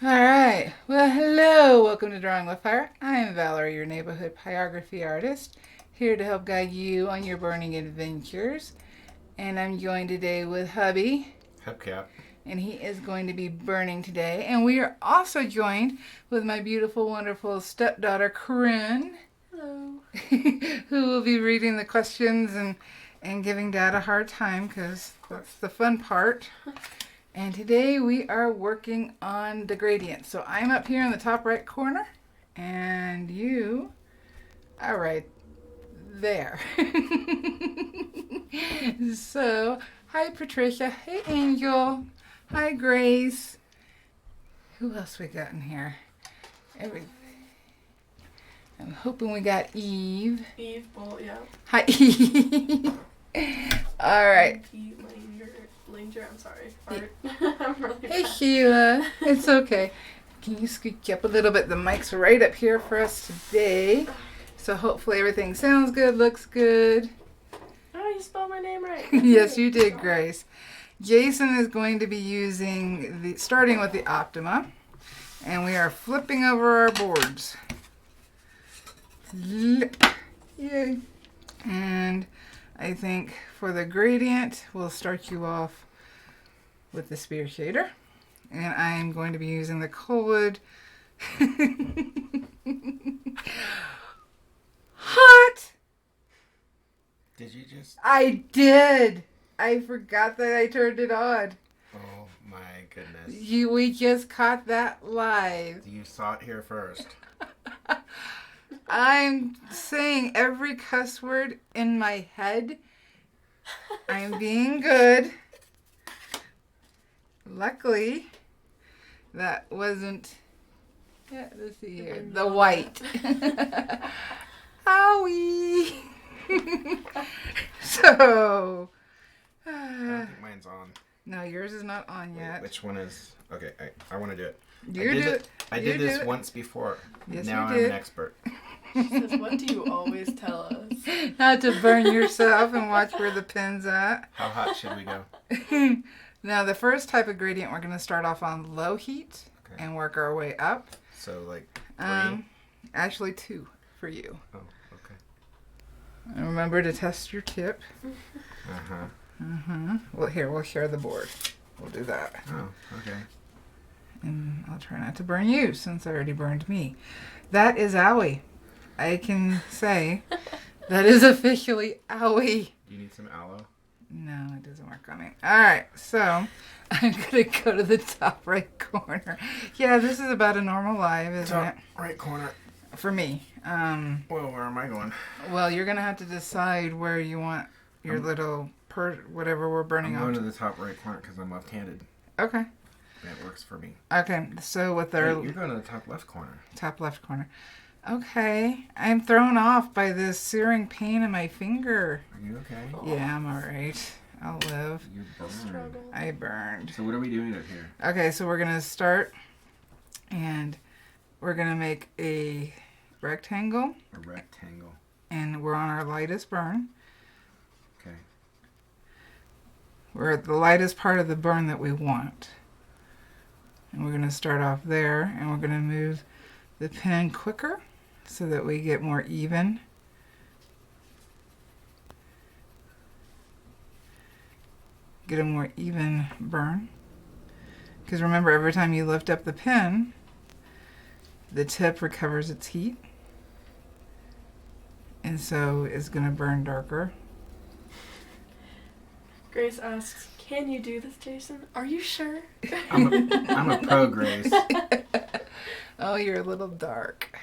All right. Well, hello. Welcome to Drawing with Fire. I am Valarie, your neighborhood pyrography artist, here to help guide you on your burning adventures. And I'm joined today with hubby, Hubcap. and he is going to be burning today. And we are also joined with my beautiful, wonderful stepdaughter, Corinne. Hello. Who will be reading the questions and giving Dad a hard time because that's the fun part. And today we are working on the gradient. So I'm up here in the top right corner, and you are right there. So, hi Patricia. Hey Angel. Hi Grace. Who else we got in here? I'm hoping we got Eve. Eve Bolt, yeah. Hi Eve. All right. Pete Langer, I'm sorry. Art. I'm really Hey bad. Sheila. It's okay. Can you scoot up a little bit? The mic's right up here for us today. So hopefully everything sounds good, looks good. Oh, you spelled my name right. Yes, you did, Grace. Jason is going to be using starting with the Optima. And we are flipping over our boards. Yay. And I think for the gradient, we'll start you off with the spear shader. And I'm going to be using the colwood. Hot! Did you just... I did! I forgot that I turned it on. Oh my goodness. We just caught that live. You saw it here first. I'm saying every cuss word in my head. I'm being good. Luckily, that wasn't. Yeah, let's see here. The white. Owie. So. I don't think mine's on. No, yours is not on yet. Which one is... Okay, I want to do it. You do it. I You did do this it. once before. Yes, now you I'm did. an expert. She says, what do you always tell us? Not to burn yourself and watch where the pin's at. How hot should we go? Now, the first type of gradient, we're going to start off on low heat Okay. and work our way up. So, like, 3? Actually, 2 for you. Oh, okay. And remember to test your tip. Uh-huh. Well, here, we'll share the board. We'll do that. Oh, okay. And I'll try not to burn you since I already burned me. That is owie. I can say that is officially owie. Do you need some aloe? No, it doesn't work on me. All right, so I'm going to go to the top right corner. Yeah, this is about a normal live, isn't Top it? right corner. For me. Well, where am I going? Well, you're going to have to decide where you want your little, whatever we're burning I'm going off. to the top right corner because I'm left-handed. Okay. That works for me. Okay, so with our Wait, you're going to the top left corner. top left corner. Okay, I'm thrown off by this searing pain in my finger. Are you okay? Yeah, I'm all right. I'll live. You're burned. Struggle. I burned. So what are we doing up here? Okay, so we're going to start and we're going to make a rectangle A rectangle. and we're on our lightest burn. Okay. We're at the lightest part of the burn that we want. And we're going to start off there and we're going to move the pen quicker so that we get more even. Get a more even burn. Because remember, every time you lift up the pen, the tip recovers its heat. And so it's going to burn darker. Grace asks, can you do this, Jason? Are you sure? I'm a pro, Grace. Oh, you're a little dark.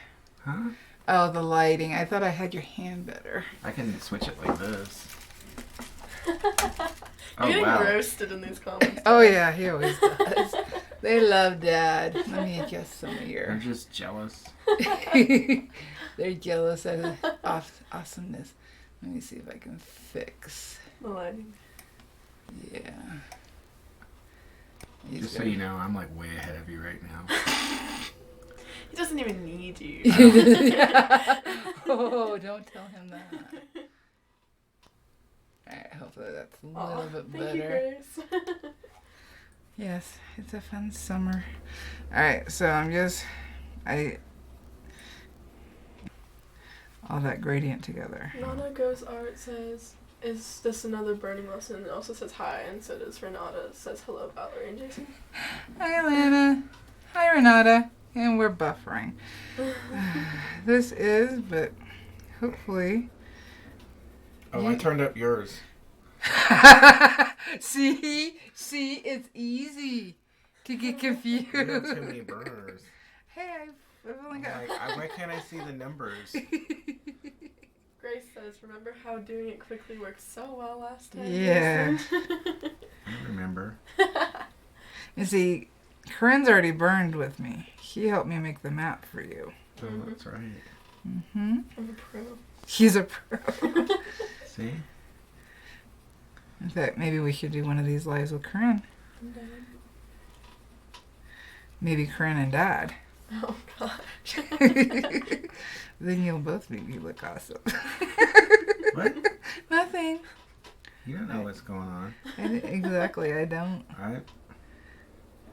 Huh? Oh, the lighting. I thought I had your hand better. I can switch it like this. You're Oh, getting wow. roasted in these comments. Oh, yeah, he always does. They love Dad. Let me adjust some of I'm your... just jealous. They're jealous of the awesomeness. Let me see if I can fix. The lighting. Yeah. Just so you know, I'm like way ahead of you right now. He doesn't even need you. Yeah. Oh, don't tell him that. Alright, hopefully that's a little bit Thank better. you, Grace. Yes, it's a fun summer. Alright, so all that gradient together. Nana Goes Art says, is this another burning lesson? It also says hi, and so does Renata. It says hello, Valarie and Jason. Hi, Alana. Hi, Renata. And we're buffering. This is, but hopefully. Oh, I turned up yours. See, it's easy to get confused. You have too many burners. Hey, I've only got. Why can't I see the numbers? Grace says, remember how doing it quickly worked so well last time? Yeah. I remember. You see, Corinne's already burned with me. He helped me make the map for you. Oh, that's right. Mm-hmm. I'm a pro. He's a pro. See? In fact, maybe we should do one of these lives with Corinne. Maybe Corinne and Dad. Oh, gosh. Then you'll both make me look awesome. What? Nothing. You don't know what's going on. Exactly, I don't.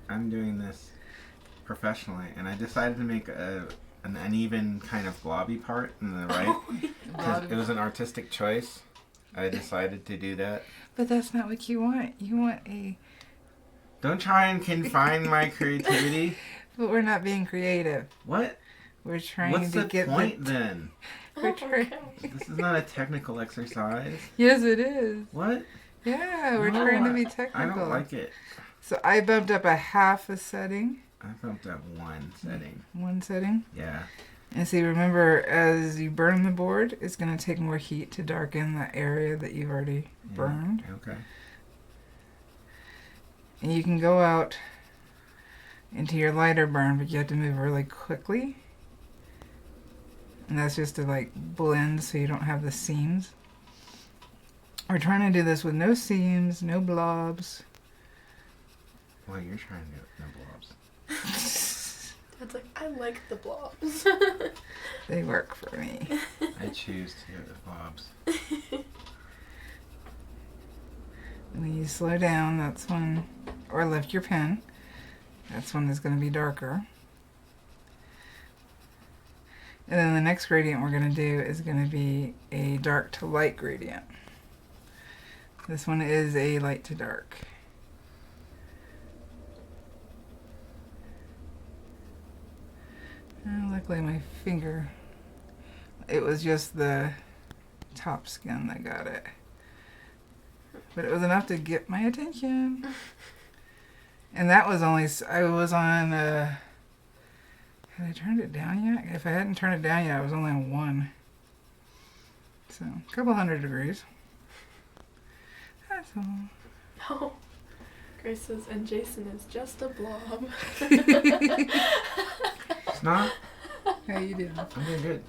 I'm doing this professionally, and I decided to make an uneven kind of blobby part in the right. Because it was an artistic choice. I decided to do that. But that's not what you want. You want a... Don't try and confine my creativity. But we're not being creative. What? We're trying What's to the get point then? We're trying... This is not a technical exercise. Yes, it is. What? Yeah, we're No, trying to be I technical. don't like it. So I bumped up a half a setting. I bumped up one setting. One setting. Yeah. And see, remember, as you burn the board, it's going to take more heat to darken the area that you've already burned. Okay. And you can go out into your lighter burn, but you have to move really quickly. And that's just to like blend so you don't have the seams. We're trying to do this with no seams, no blobs. Well, you're trying to do it, no blobs. Dad's like, I like the blobs. They work for me. I choose to do the blobs. When you slow down, that's when, or lift your pen, that's when it's going to be darker. And then the next gradient we're going to do is going to be a dark to light gradient. This one is a light to dark. Luckily my finger, it was just the top skin that got it. But it was enough to get my attention. And that was only, I was on, had I turned it down yet? If I hadn't turned it down yet, I was only on 1. So, a couple hundred degrees. That's all. Oh. Grace says, and Jason is just a blob. It's not. How you doing? I'm doing good.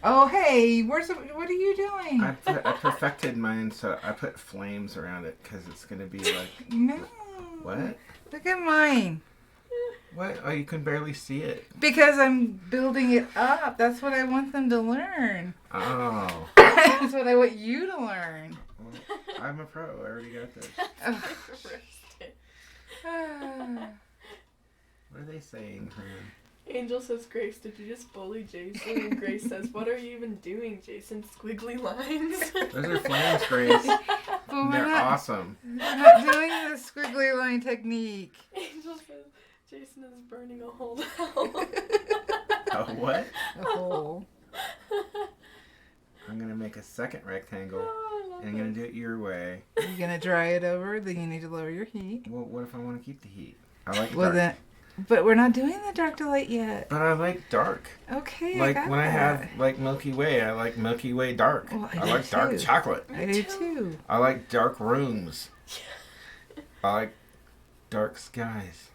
Oh, hey, what are you doing? I perfected mine, so I put flames around it because it's going to be like... No. What? Look at mine. What? Oh, you can barely see it. Because I'm building it up. That's what I want them to learn. Oh. That's what I want you to learn. Well, I'm a pro. I already got this. What are they saying, Fran? Angel says, Grace, did you just bully Jason? And Grace says, what are you even doing, Jason? Squiggly lines. Those are flames, Grace. But They're awesome. we're not doing the squiggly line technique. Angel says, Jason is burning a hole now. A what? A hole. I'm going to make a second rectangle, Oh, and I'm going to do it your way. You're going to dry it over, then you need to lower your heat. Well, what if I want to keep the heat? I like Well, dark. but we're not doing the dark to light yet. But I like dark. Okay, Like I got when I that. have like Milky Way, I like Milky Way dark. Well, I I do like dark too. chocolate. I do too. I like dark rooms. I like dark skies.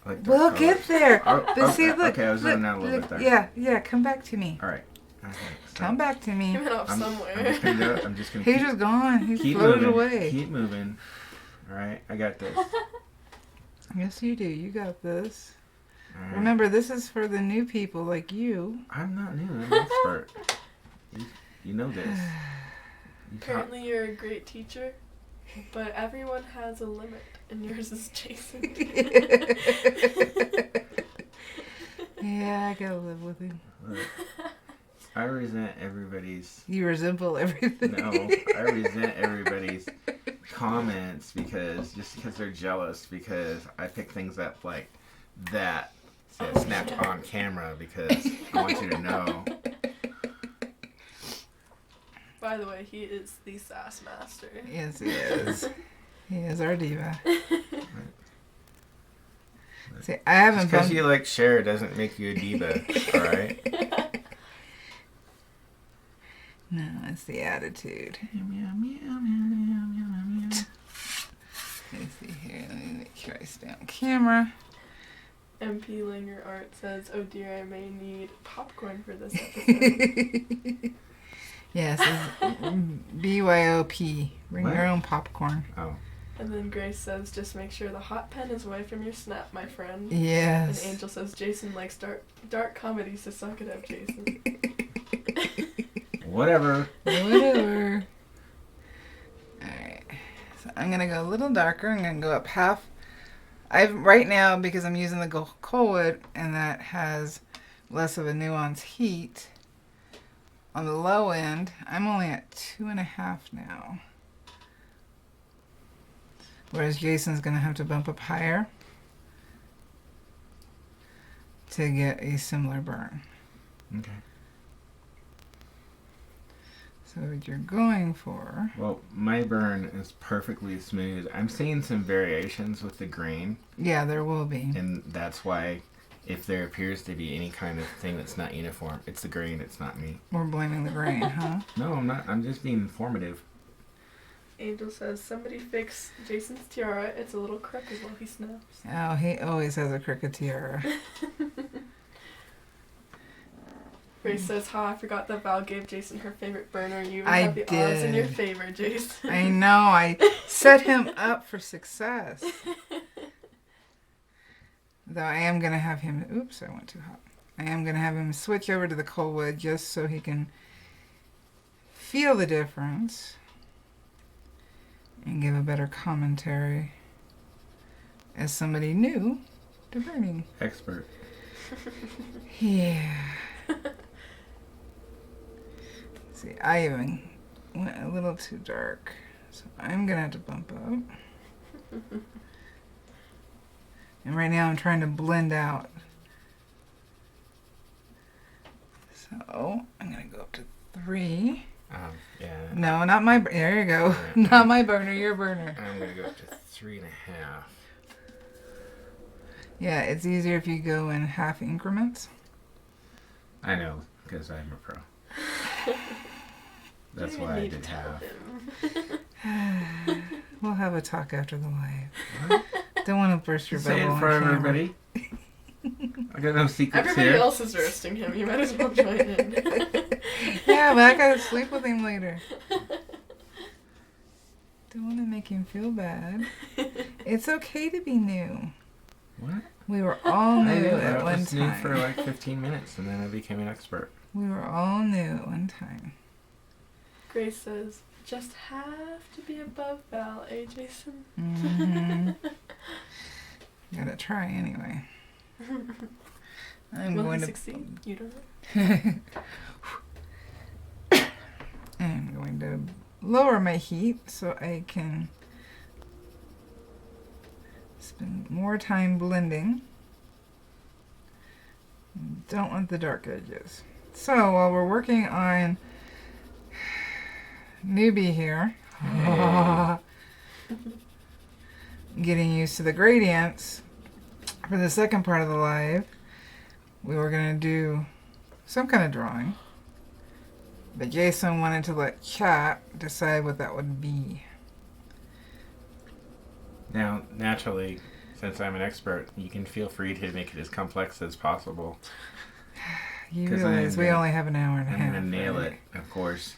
I like dark We'll colors. get there. Oh, But okay, see, look. okay, I was look, zoning out a little look, bit there. Yeah, come back to me. All right. Okay, so Come back to He me. went off I'm somewhere. just gonna do it. I'm just gonna He's just gone. He's keep floated moving. away. Keep moving. All right, I got this. Yes, you do. You got this. All right. Remember, this is for the new people like you. I'm not new. I'm an expert. You know this. You taught- Apparently you're a great teacher. But everyone has a limit, and yours is Jason. Yeah, I gotta live with him. Look, I resent everybody's. You resemble everything. No, I resent everybody's comments because they're jealous because I pick things up like that. So it's snapped on camera because I want you to know. By the way, he is the sass master. Yes, he is. He is our diva. See, I haven't Because you like Cher doesn't make you a diva, alright? No, it's the attitude. Let me see here. Let me make sure I stay on camera. MP Linger Art says, "Oh dear, I may need popcorn for this episode." Yes, it's BYOP. Bring What? your own popcorn. Oh. And then Grace says, "Just make sure the hot pen is away from your snap, my friend." Yes. And Angel says, "Jason likes dark comedies, so suck it up, Jason." Whatever. Whatever. Alright. So I'm going to go a little darker. I'm going to go up half. Right now, because I'm using the colwood, and that has less of a nuance heat, on the low end, I'm only at 2.5 now. Whereas Jason's going to have to bump up higher to get a similar burn. Okay. So what you're going for... Well, my burn is perfectly smooth. I'm seeing some variations with the grain. Yeah, there will be. And that's why, if there appears to be any kind of thing that's not uniform, it's the grain, it's not me. We're blaming the grain, huh? No, I'm not. I'm just being informative. Angel says, "Somebody fix Jason's tiara. It's a little crooked while he snaps." Oh, he always has a crooked tiara. Grace says, "Ha, I forgot that Val gave Jason her favorite burner. You even I have the odds in your did. favor, Jason." I know, I set him up for success. Though I am going to have him... Oops, I went too hot. I am going to have him switch over to the colwood just so he can feel the difference and give a better commentary as somebody new to burning. Expert. Yeah. See, I even went a little too dark, so I'm going to have to bump up. And right now I'm trying to blend out. So I'm going to go up to 3. Yeah. No, not my... There you go. Yeah. Not my burner, your burner. I'm going to go up to 3.5. Yeah, it's easier if you go in half increments. I know, because I'm a pro. That's why I did half. We'll have a talk after the live. What? Don't want to burst your Say it bubble in on front of camera. everybody. I got no secrets Everybody here. else is roasting him. You might as well join in. Yeah, but I gotta sleep with him later. Don't want to make him feel bad. It's okay to be new. What? We were all new at I one was new for time. like 15 minutes, and then I became an expert. We were all new at one time. Grace says, "Just have to be above Val, eh, Jason?" Mm-hmm. Gotta try anyway. I'm Will going he to. succeed? You don't know. I'm going to lower my heat so I can spend more time blending. Don't want the dark edges. So while we're working on newbie here, getting used to the gradients, for the second part of the live, we were going to do some kind of drawing. But Jason wanted to let chat decide what that would be. Now, naturally, since I'm an expert, you can feel free to make it as complex as possible. You 'Cause realize we only have an hour and a I'm half. going to nail right? it, of course.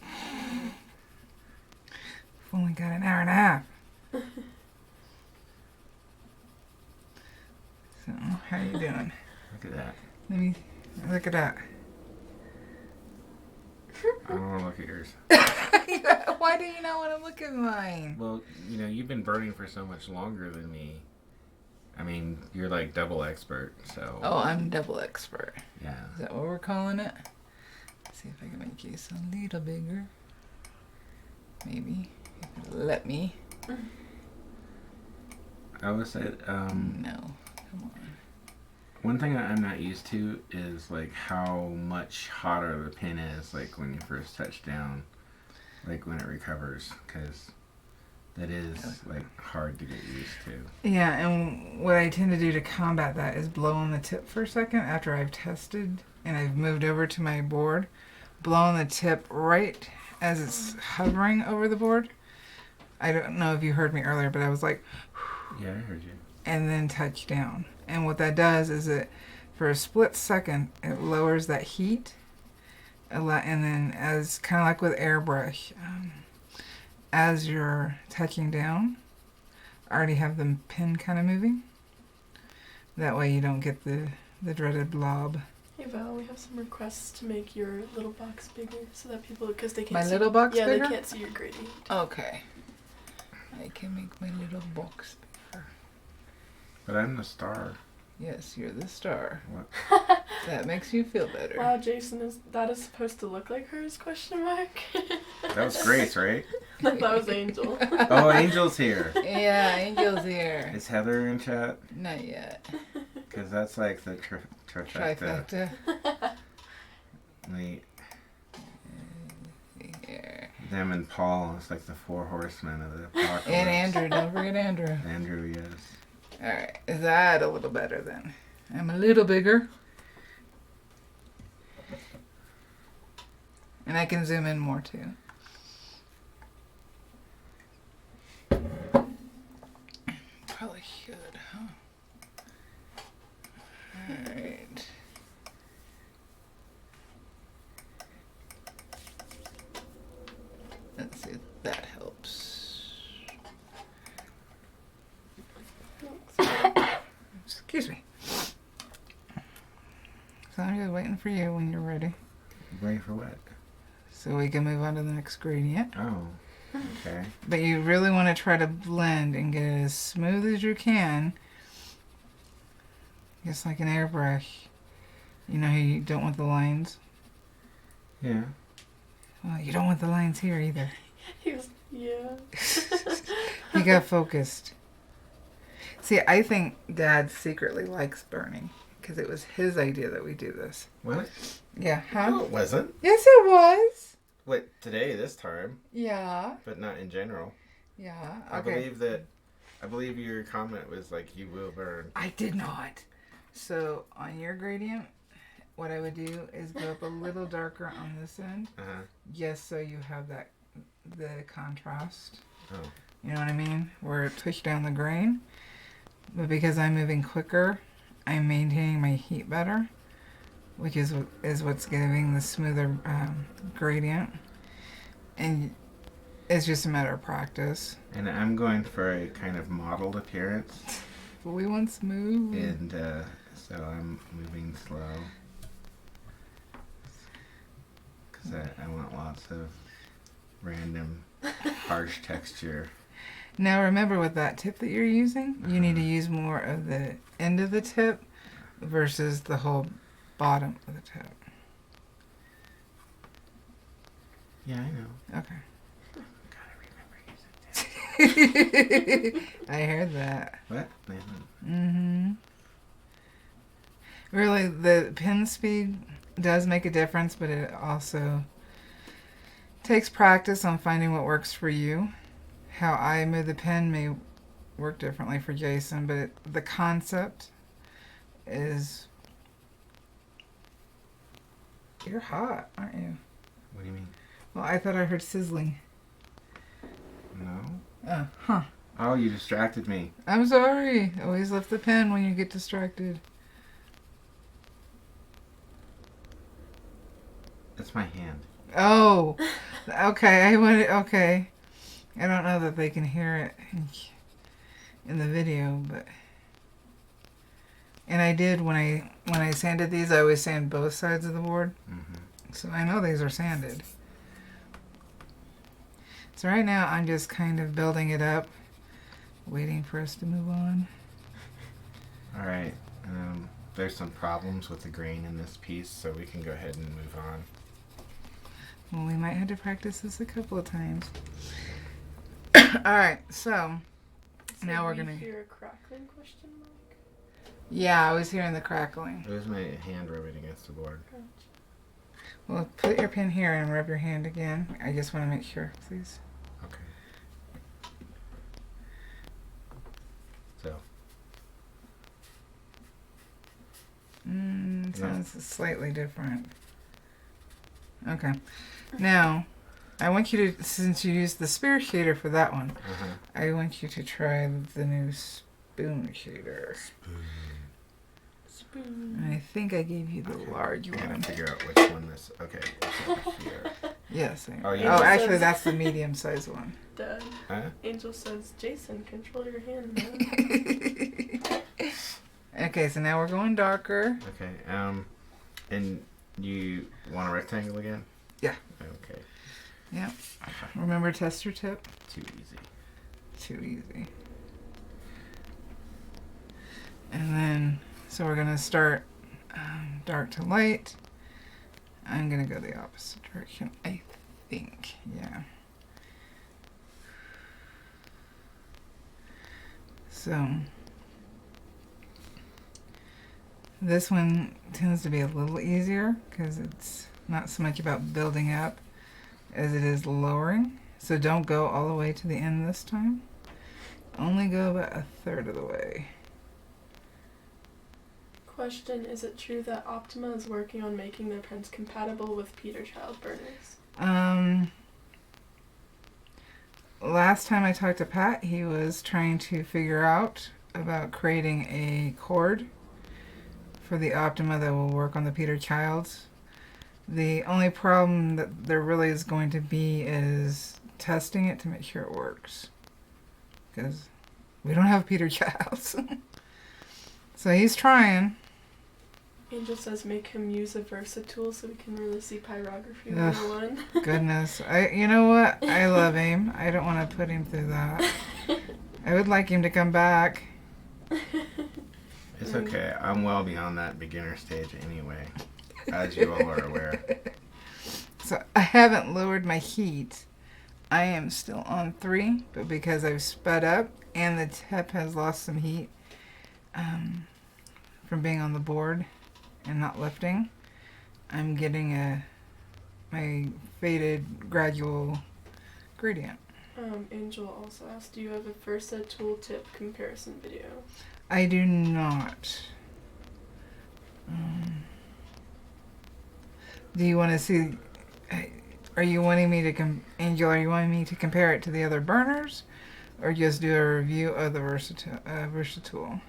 We've only got an hour and a half. So, how you doing? Look at that. Let me look at that. I don't want to look at yours. Why do you not want to look at mine? Well, you know, you've been burning for so much longer than me. I mean, you're like double expert, so. Oh, I'm double expert. Yeah. Is that what we're calling it? Let's see if I can make you a little bigger. Maybe. If it'll let me. I would say, No. Come on. one thing that I'm not used to is like how much hotter the pin is, like when you first touch down, like when it recovers, because that is like hard to get used to. Yeah, and what I tend to do to combat that is blow on the tip for a second after I've tested and I've moved over to my board. Blow on the tip right as it's hovering over the board. I don't know if you heard me earlier, but I was like, Yeah, I heard you. and then touch down. And what that does is it, for a split second, it lowers that heat a lot. And then, as kind of like with airbrush, as you're touching down, I already have the pin kind of moving. That way, you don't get the dreaded blob. Hey Val, we have some requests to make your little box bigger so that people, because they can't My see. little box yeah, bigger? they can't see your gradient. Okay. I can make my little box bigger. But I'm the star. Yes, you're the star. What? That makes you feel better. Wow, Jason, that is supposed to look like hers? Question mark. That was Grace, right? No, that was Angel. Oh, Angel's here. Yeah, Angel's here. Is Heather in chat? Not yet. Because that's like the trifecta. Trifecta. Wait, Here. them and Paul. It's like the four horsemen of the apocalypse. And Andrew. Don't forget Andrew. Andrew, yes. Alright. Is that a little better then? I'm a little bigger. And I can zoom in more too. Probably should, huh? Alright. Let's see if that helps. Excuse me. So I'm just waiting for you when you're ready. Ready for what? So we can move on to the next gradient. Oh, okay. But you really want to try to blend and get it as smooth as you can. Just like an airbrush. You know how you don't want the lines? Yeah. Well, you don't want the lines here either. He was, yeah. He got focused. See, I think Dad secretly likes burning. Because it was his idea that we do this. What? Yeah, huh? No, it wasn't. Yes, it was. Wait, today, this time, Yeah. but not in general. Yeah. I Okay. believe your comment was like, you will burn. I did not. So on your gradient, what I would do is go up a little darker on this end. Uh-huh. Just so you have the contrast. Oh. You know what I mean? Where it pushed down the grain. But because I'm moving quicker, I'm maintaining my heat better, which is what's giving the smoother gradient. And it's just a matter of practice. And I'm going for a kind of mottled appearance. But we want smooth. And so I'm moving slow. Because I want lots of random harsh texture. Now remember, with that tip that you're using, you need to use more of the end of the tip versus the whole bottom of the tip. Yeah, I know. Okay. Gotta remember using tip. I heard that. What? Mm-hmm. Really, the pen speed does make a difference, but it also takes practice on finding what works for you. How I move the pen may work differently for Jason, but the concept is... You're hot, aren't you? What do you mean? Well, I thought I heard sizzling. No? Huh. Oh, you distracted me. I'm sorry. Always lift the pen when you get distracted. That's my hand. Oh, okay. Okay. I don't know that they can hear it in the video, but... And I did, when I sanded these, I always sand both sides of the board. Mm-hmm. So I know these are sanded. So right now I'm just kind of building it up, waiting for us to move on. All right. There's some problems with the grain in this piece, so we can go ahead and move on. Well, we might have to practice this a couple of times. Alright, so now we're gonna hear a crackling question mark? Yeah, I was hearing the crackling. There's my hand rubbing against the board. Well, put your pin here and rub your hand again. I just want to make sure, please. Okay. So. Sounds slightly different. Okay. Now, I want you to, since you used the spear shader for that one, I want you to try the new spoon shader. Spoon. And I think I gave you the large I gotta one. figure out which one this. Okay. It's over here. Yes. Oh, Oh, yeah. actually, that's the medium size one. Dad. Huh? Angel says, Jason, control your hand, man. Okay, so now we're going darker. Okay. And you want a rectangle again? Yeah. Okay. Yeah. Remember tester tip? Too easy. Too easy. And then, so we're gonna start dark to light. I'm gonna go the opposite direction, I think. Yeah. So this one tends to be a little easier because it's not so much about building up as it is lowering. So don't go all the way to the end this time. Only go about a third of the way. Question, is it true that Optima is working on making their pens compatible with Peter Child burners? Last time I talked to Pat, he was trying to figure out about creating a cord for the Optima that will work on the Peter Childs. The only problem that there really is going to be is testing it to make sure it works. Because we don't have Peter Childs. So he's trying. Angel says make him use a versatool so we can really see Pyrography Ugh. 101. Goodness. You know what? I love him. I don't want to put him through that. I would like him to come back. It's okay. I'm well beyond that beginner stage anyway, as you all are aware. So I haven't lowered my heat. I am still on 3, but because I've sped up and the tip has lost some heat from being on the board and not lifting, I'm getting my faded gradual gradient. Angel also asked, do you have a Versa tooltip comparison video? I do not. Do you want to see? Are you wanting me to Angel? Are you wanting me to compare it to the other burners, or just do a review of the Versatool?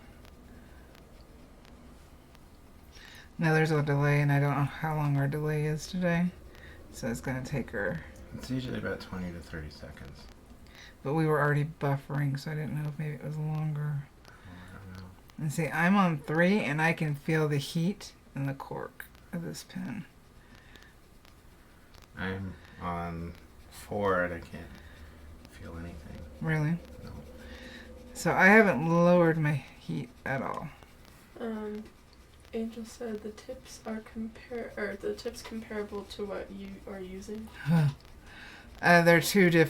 Now there's a delay, and I don't know how long our delay is today, so it's going to take her. It's usually about 20 to 30 seconds. But we were already buffering, so I didn't know if maybe it was longer. Oh, I don't know. And see, I'm on 3, and I can feel the heat in the cork of this pen. I'm on 4 and I can't feel anything. Really? No. So I haven't lowered my heat at all. Angel said the tips are comparable to what you are using. They're two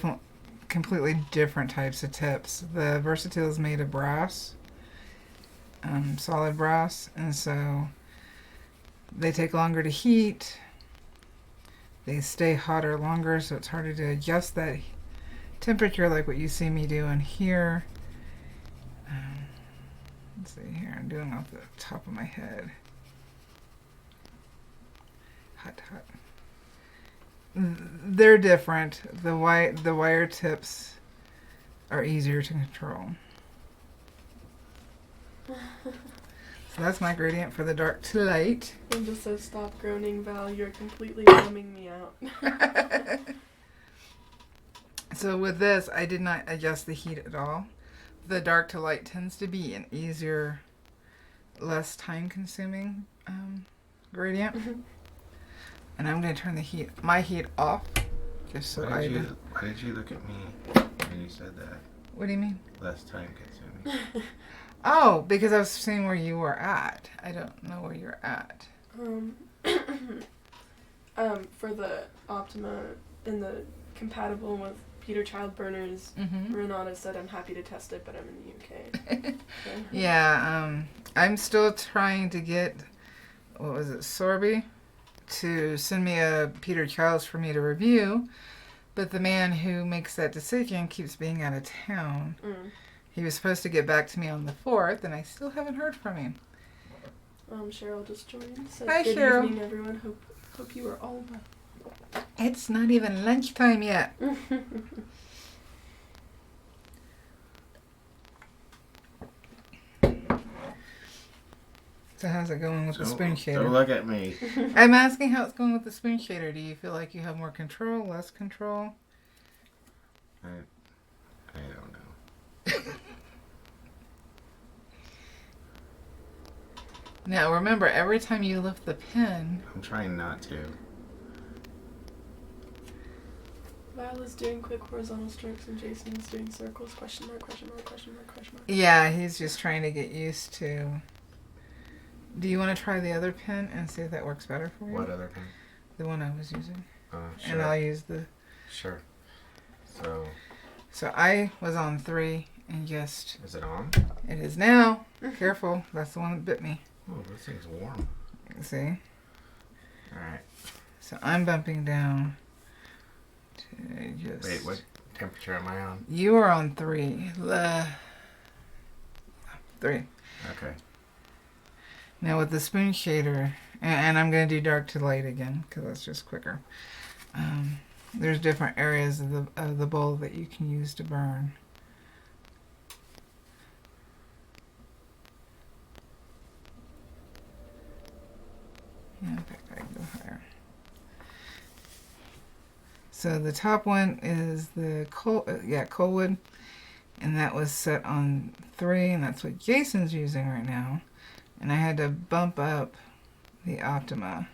completely different types of tips. The Versatile is made of brass, solid brass, and so they take longer to heat. They stay hotter longer, so it's harder to adjust that temperature like what you see me doing here. Let's see here, I'm doing off the top of my head. Hot. They're different. The wire tips are easier to control. So that's my gradient for the dark to light. Angel says, stop groaning, Val. You're completely bumming me out. So with this, I did not adjust the heat at all. The dark to light tends to be an easier, less time-consuming gradient. And I'm going to turn my heat off Just so Why I. did you look at me when you said that? What do you mean? Less time consuming. Oh, because I was seeing where you were at. I don't know where you're at. For the Optima in the compatible with Peter Child burners, Mm-hmm. Renata said I'm happy to test it, but I'm in the UK. Yeah, I'm still trying to get, what was it, Sorby, to send me a Peter Childs for me to review, but the man who makes that decision keeps being out of town. He was supposed to get back to me on the 4th, and I still haven't heard from him. Cheryl just joined. Said, Hi, good Cheryl. evening, everyone. Hope you are all well. It's not even lunchtime yet. So how's it going with the spoon shader? Don't look at me. I'm asking how it's going with the spoon shader. Do you feel like you have more control, less control? I don't know. Now remember, every time you lift the pen, I'm trying not to. Viola's doing quick horizontal strokes and Jason is doing circles. Question mark, question mark, question mark, question mark. yeah, he's just trying to get used to. Do you want to try the other pen and see if that works better for you? What other pen? The one I was using. Sure. And I'll use the... Sure. So I was on 3 and just... Is it on? It is now. Careful. That's the one that bit me. Oh, this thing's warm. See? Alright. So I'm bumping down to just... Wait, what temperature am I on? You are on 3. 3. Okay. Now with the spoon shader, and I'm going to do dark to light again because that's just quicker. There's different areas of the bowl that you can use to burn. Yeah, in fact, I can go higher. So the top one is the colwood, and that was set on 3, and that's what Jason's using right now. And I had to bump up the Optima.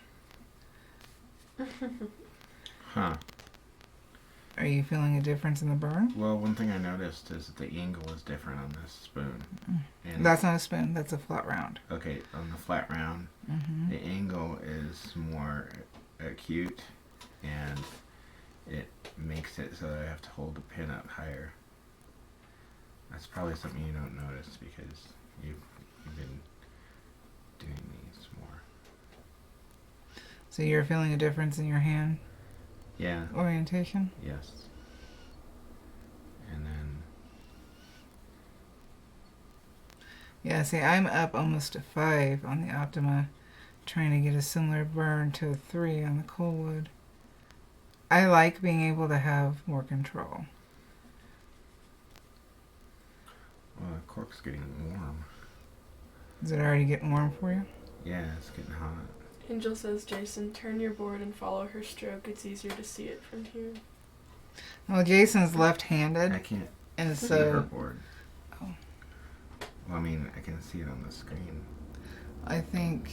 Huh. Are you feeling a difference in the burn? Well, one thing I noticed is that the angle is different on this spoon. And That's not a spoon, that's a flat round. okay, on the flat round, the angle is more acute, and it makes it so that I have to hold the pin up higher. That's probably something you don't notice because you've been doing these more. So you're feeling a difference in your hand Yeah. orientation? Yes. And then Yeah, see, I'm up almost to 5 on the Optima, trying to get a similar burn to a 3 on the colwood. I like being able to have more control. well, the cork's getting warm. Is it already getting warm for you? Yeah, it's getting hot. Angel says, Jason, turn your board and follow her stroke. It's easier to see it from here. Well, Jason's I left-handed, can't and see her so board. Oh. Well, I mean, I can see it on the screen. I think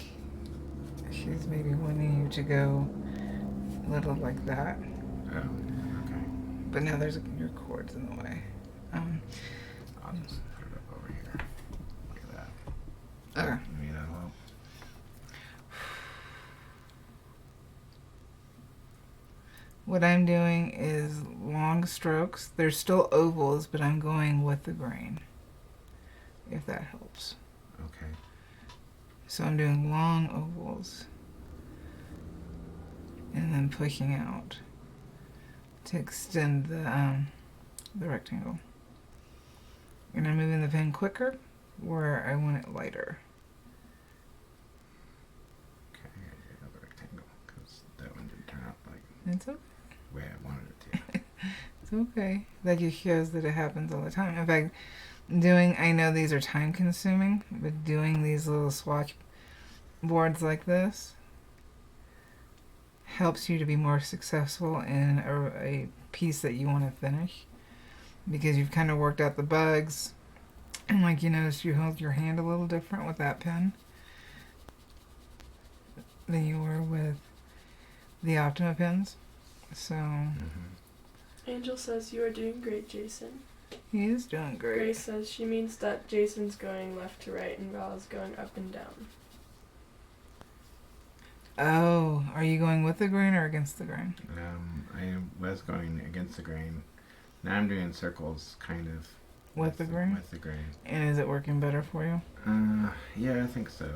she's maybe wanting you to go a little like that. Oh, okay. But now there's your cord's in the way. I'll just put it up over here. Look at that. Okay. Maybe that'll help. What I'm doing is long strokes. They're still ovals, but I'm going with the grain, if that helps. Okay. So I'm doing long ovals and then pushing out to extend the rectangle. And I'm moving the pen quicker where I want it lighter. Okay, I gotta get another rectangle because that one didn't turn out like It's okay. the way I wanted it to. It's okay. That just shows that it happens all the time. In fact, I know these are time consuming, but doing these little swatch boards like this helps you to be more successful in a piece that you want to finish, because you've kind of worked out the bugs, and like you notice you hold your hand a little different with that pen than you were with the Optima pens. So Angel says you are doing great, Jason. he is doing great. Grace says she means that Jason's going left to right and Val's going up and down. Oh, are you going with the grain or against the grain? I was going against the grain. Now I'm doing circles, kind of. With the grain? With the grain. And is it working better for you? Yeah, I think so.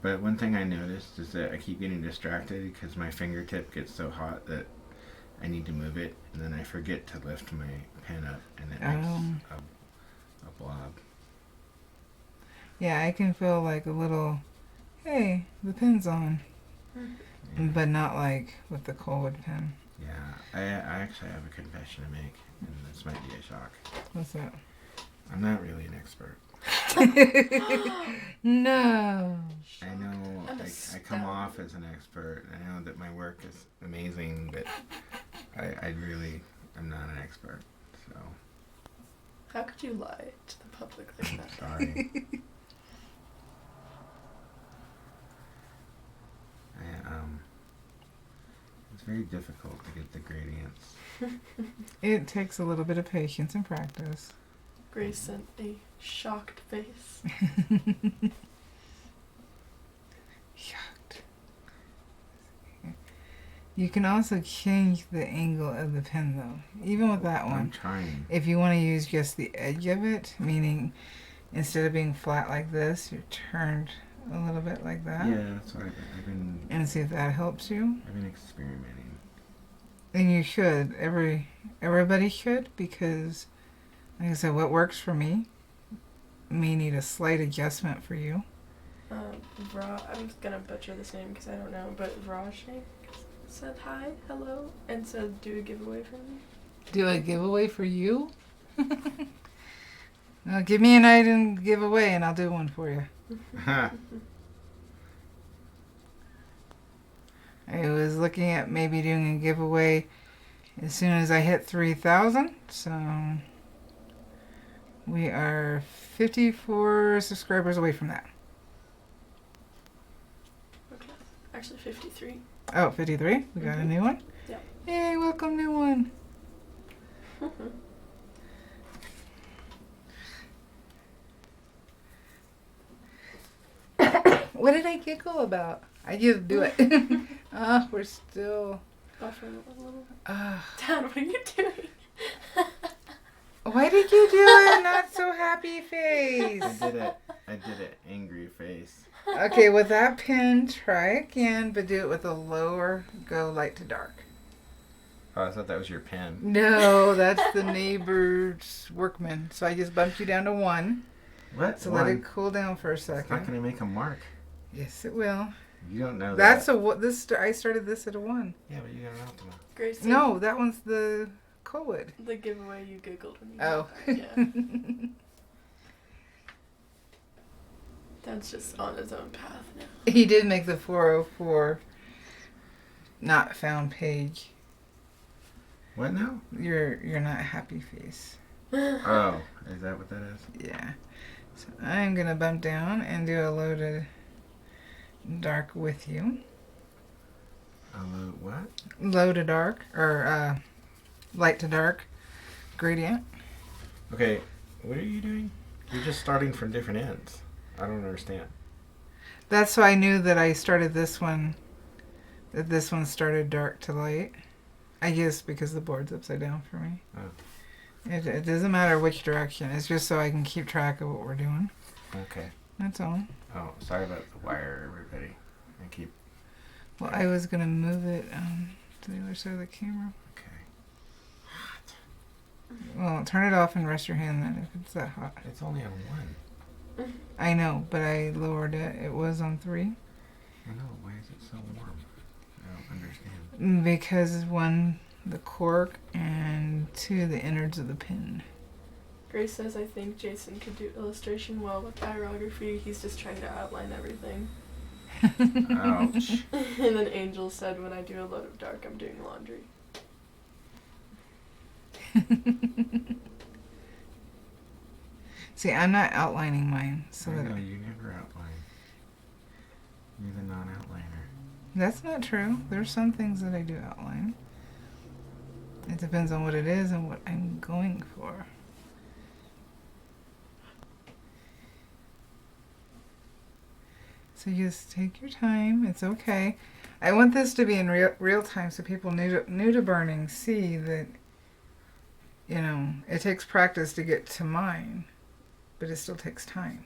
But one thing I noticed is that I keep getting distracted because my fingertip gets so hot that I need to move it, and then I forget to lift my pen up, and it makes a blob. Yeah, I can feel like a little, hey, the pen's on. Yeah. But not like with the colwood pen. Yeah, I actually have a confession to make, and this might be a shock. What's that? I'm not really an expert. No. I know I come off as an expert. I know that my work is amazing, but I really am not an expert. So How could you lie to the public like that? sorry. It's very difficult to get the gradients. It takes a little bit of patience and practice. Grace sent a shocked face. Shocked. You can also change the angle of the pen though, even with that I'm one. trying. If you want to use just the edge of it, meaning instead of being flat like this, you're turned a little bit like that. Yeah, that's what I've been. And see if that helps you. I've been experimenting. And you should. Everybody should, because like I said, what works for me may need a slight adjustment for you. I'm gonna butcher this name because I don't know, but Rajnik said hi, hello, and said do a giveaway for me. Do a giveaway for you? Now give me an item giveaway and I'll do one for you. I was looking at maybe doing a giveaway as soon as I hit 3,000. So we are 54 subscribers away from that. Okay, actually 53. Oh, 53. We got a new one? Yeah. Yay, welcome new one. What did I giggle about? I just do it. We're still... Buffering a little. Dad, Dad, what are you doing? why did you do a not so happy face? I did an angry face. Okay, with that pen, try again, but do it with a lower, go light to dark. Oh, I thought that was your pen. No, that's the neighbor's workman. So I just bumped you down to 1. What? So One? let it cool down for a It's not second. going to make a mark. Yes, it will. You don't know That's that. I started this at a 1. Yeah, but you got an optima. Grace said No, that one's the colwood. the giveaway you giggled when you Oh. did that. Yeah. Dad's just on his own path now. He did make the 404 not found page. What now? You're not happy face. Oh, is that what that is? Yeah. So I'm gonna bump down and do a low to dark with you. What? Low to dark or light to dark gradient. Okay, what are you doing? You're just starting from different ends. I don't understand. That's why I knew that I started this one. That this one started dark to light. I guess because the board's upside down for me. Oh. It doesn't matter which direction. It's just so I can keep track of what we're doing. Okay. That's all. Oh, sorry about the wire, everybody. I keep... Well, I was gonna move it to the other side of the camera. Okay. Well, turn it off and rest your hand then if it's that hot. It's only on 1. I know, but I lowered it. It was on 3. I know. Why is it so warm? I don't understand. Because 1, the cork, and 2, the innards of the pin. Grace says I think Jason could do illustration well with pyrography. He's just trying to outline everything. Ouch. And then Angel said when I do a load of dark, I'm doing laundry. See, I'm not outlining mine, so I that know, you never outline. You're the non-outliner. that's not true. There's some things that I do outline. It depends on what it is and what I'm going for. So just take your time. It's okay. I want this to be in real time so people new to burning see that, you know, it takes practice to get to mine, but it still takes time.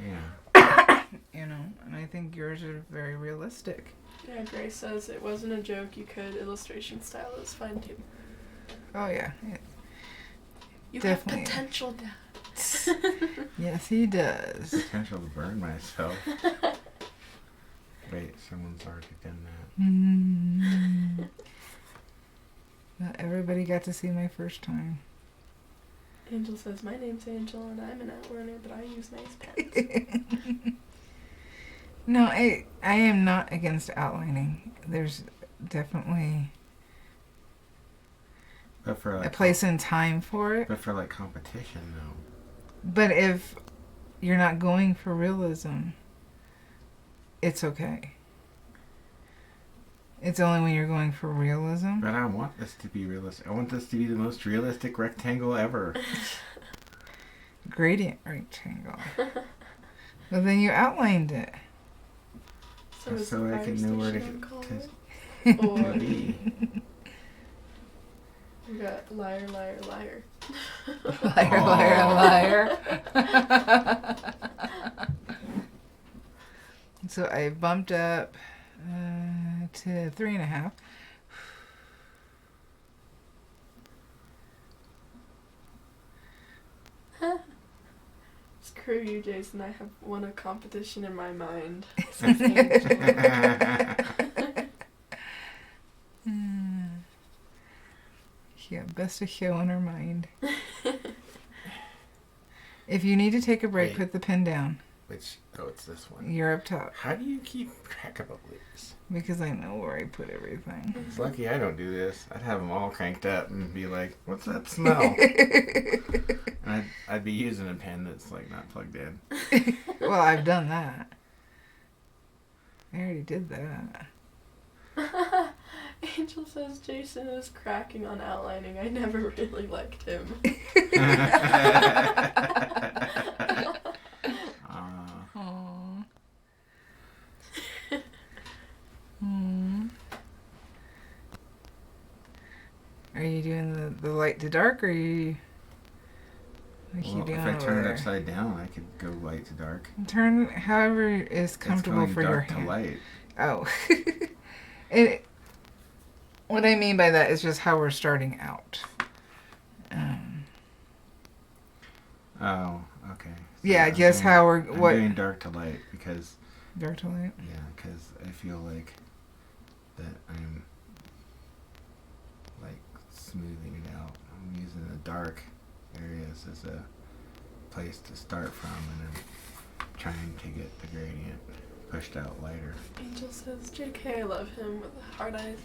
Yeah. You know, and I think yours are very realistic. Yeah, Grace says it wasn't a joke. You could. Illustration style is fine too. Oh yeah. You Definitely. have potential, Dad. Yes, he does. Potential to burn myself. Wait, someone's already done that. Mm. Not everybody got to see my first time. Angel says, my name's Angel and I'm an outrunner, but I use nice pens. No, I am not against outlining. There's definitely But for like a place and time for it. But for like competition though. But if you're not going for realism, it's okay. It's only when you're going for realism. But I want this to be realistic. I want this to be the most realistic rectangle ever. Gradient rectangle. Well, then you outlined it. So I can know where to Or be. we got liar, liar, liar. Liar, liar, liar. So I bumped up to 3.5. Screw you, Jason. I have won a competition in my mind. Yeah, best to show in her mind. If you need to take a break, Wait. put the pen down. Which, oh, it's this one. You're up top. How do you keep track of all these? Because I know where I put everything. It's lucky I don't do this. I'd have them all cranked up and be like, what's that smell? And I'd be using a pen that's like not plugged in. Well, I've done that. I already did that. Angel says Jason is cracking on outlining. I never really liked him. Aww. Hmm. Are you doing the light to dark, or are you... Like Well, you doing if I turn it over upside down, I could go light to dark. Turn however is comfortable It's for going your dark hand. to light. Oh. What I mean by that is just how we're starting out. Oh, okay. So Yeah, I'm guess doing- how we're... I'm What? doing dark to light because, Dark to light? yeah, because I feel like that I'm like smoothing it out. I'm using the dark areas as a place to start from and then trying to get the gradient pushed out lighter. Angel says, JK, I love him with hard eyes.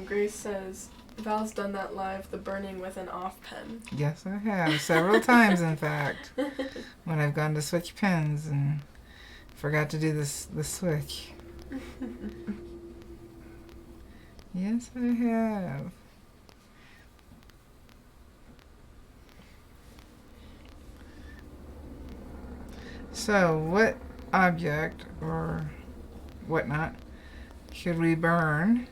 Grace says, Val's done that live, the burning with an off pen. Yes, I have. Several times, in fact. When I've gone to switch pens and forgot to do the switch. Yes, I have. So, what object or whatnot should we burn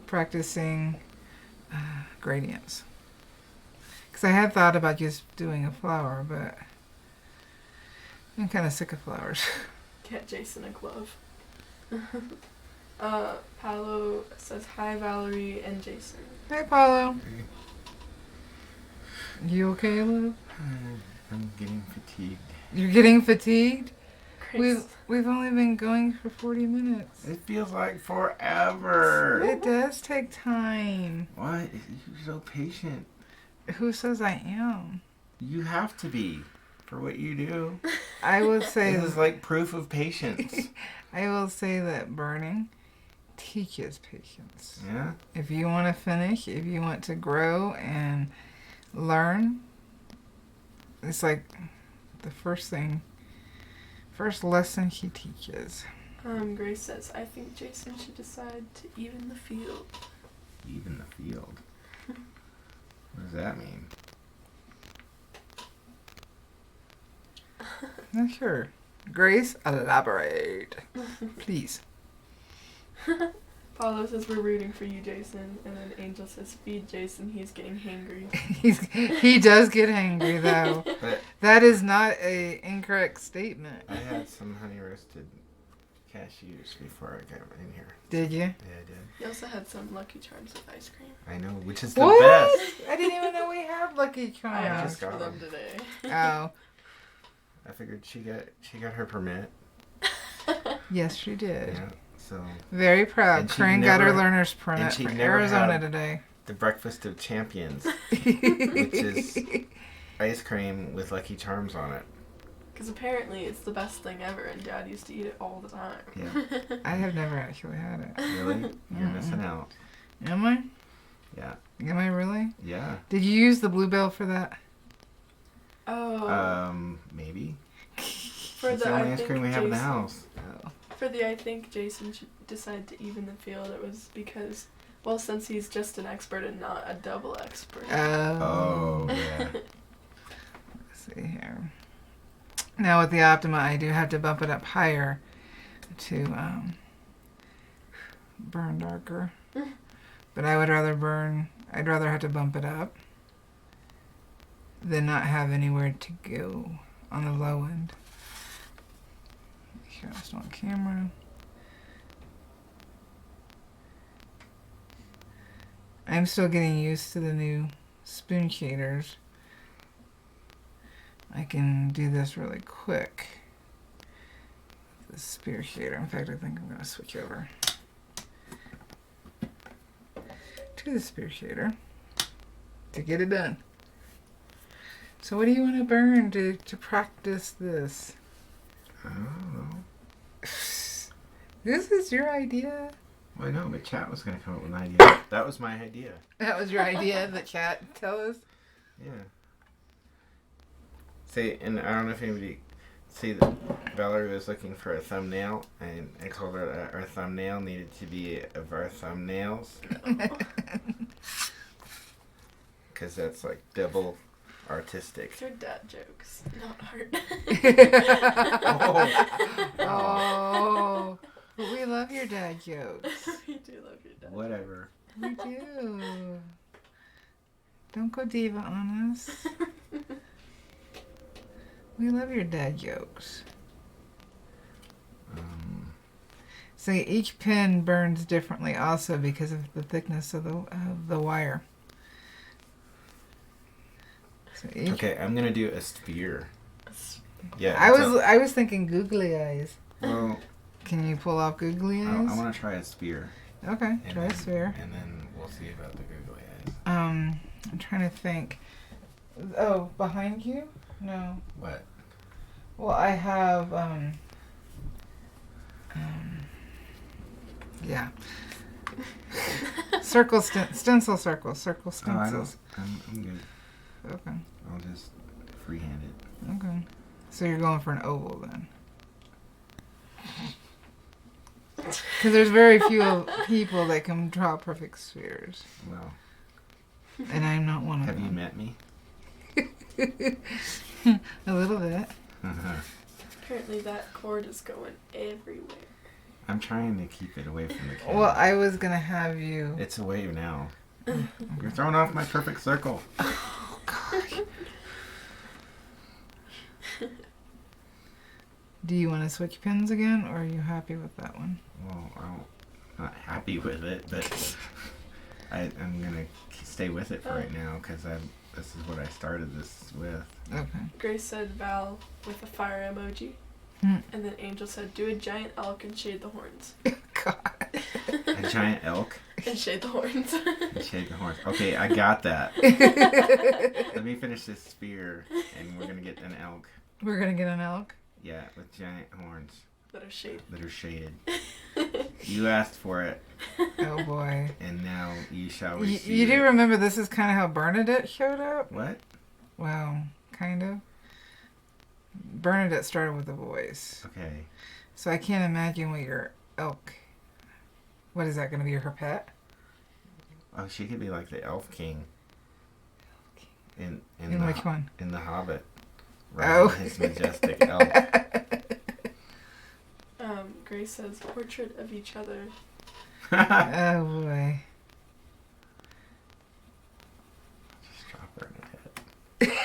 practicing gradients? Because I had thought about just doing a flower, but I'm kind of sick of flowers. Get Jason a glove. Paolo says, hi, Valarie and Jason. Hey, Paulo. You okay, love? I'm getting fatigued. You're getting fatigued? Grace. We've only been going for 40 minutes. It feels like forever. It does take time. What? You're so patient. Who says I am? You have to be for what you do. I will say This is like proof of patience. I will say that burning teaches patience. Yeah? If you want to finish, if you want to grow and learn, it's like the first lesson he teaches. Grace says, I think Jason should decide to even the field. Even the field. What does that mean? Not sure. Grace, elaborate. Please. Paulo says, we're rooting for you, Jason. And then Angel says, feed Jason, he's getting hangry. He does get angry, though. But That is not a incorrect statement. I had some honey roasted cashews before I got in here. Did you? Yeah, I did. He also had some Lucky Charms with ice cream. I know, which is the What? best. I didn't even know we had Lucky I Charms. asked for got them them. today. Oh, I figured she got her permit. yes, she did. Yeah, so Very proud. And she'd Corinne got her never- learner's and permit she'd for never Arizona had- today. the breakfast of champions, which is ice cream with Lucky Charms on it. Because apparently it's the best thing ever, and Dad used to eat it all the time. Yeah. I have never actually had it. Really? You're Mm-mm. missing out. Am I? Yeah. Am I really? Yeah. Did you use the Bluebell for that? Oh. Maybe. For It's the the only I ice think cream we have in the Jason- house. Oh. For the I think Jason should decide to even the field, it was because, well, since he's just an expert and not a double expert. Oh, yeah. Let's see here. Now with the Optima, I do have to bump it up higher to burn darker. But I would rather I'd rather have to bump it up than not have anywhere to go on the low end. Make sure it's on camera. I'm still getting used to the new spoon shaders. I can do this really quick. The spear shader. In fact, I think I'm going to switch over to the spear shader to get it done. So what do you want to burn to practice this? I don't know. This is your idea? Well, I know, but chat was going to come up with an idea. That was my idea. That was your idea, the chat tell us? Yeah. See, and I don't know if anybody see that Valarie was looking for a thumbnail, and I told her that our thumbnail needed to be of our thumbnails. Because that's like double artistic. They're dad jokes, not art. Oh, but we love your dad jokes. We do love your dad. Whatever. We do. Don't go diva on us. We love your dad jokes. So each pin burns differently also because of the thickness of the wire. So each, Okay, I'm gonna do a spear. Yeah. I was thinking googly eyes. Well, Can you pull off googly I eyes? want to try a spear. Okay, And try a then- sphere. And then we'll see about the googly eyes. I'm trying to think. Oh, behind you? No. What? Well, I have yeah. Stencil circles, circle Oh, I stencils. don't. I'm good. Okay. I'll just freehand it. Okay. So you're going for an oval then? Because there's very few people that can draw perfect spheres, Well, and I'm not one of have you them. met me? A little bit. Apparently that cord is going everywhere. I'm trying to keep it away from the camera. Well, I was gonna have you. It's away now. You're throwing off my perfect circle. Oh God. Do you want to switch pins again, or are you happy with that one? Well, I'm not happy with it, but I'm gonna stay with it for right now because this is what I started this with. Okay. Grace said Val with a fire emoji. Hmm. And then Angel said, do a giant elk and shade the horns. God. A giant elk And shade the horns. and shake the horns. Okay, I got that. Let me finish this spear, and we're gonna get an elk. We're gonna get an elk. Yeah, with giant horns That are shaded. that are shaded. You asked for it, Oh boy. and now you shall You receive do it. remember this is kind of how Bernadette showed up? What? Well, kind of. Bernadette started with a voice. Okay. So I can't imagine what your elk. What is that going to be? Her pet? Oh, she could be like the Elf King. In which one? In The Hobbit. Oh. His majestic elk. Grace says portrait of each other. Oh boy. Just drop her in the head.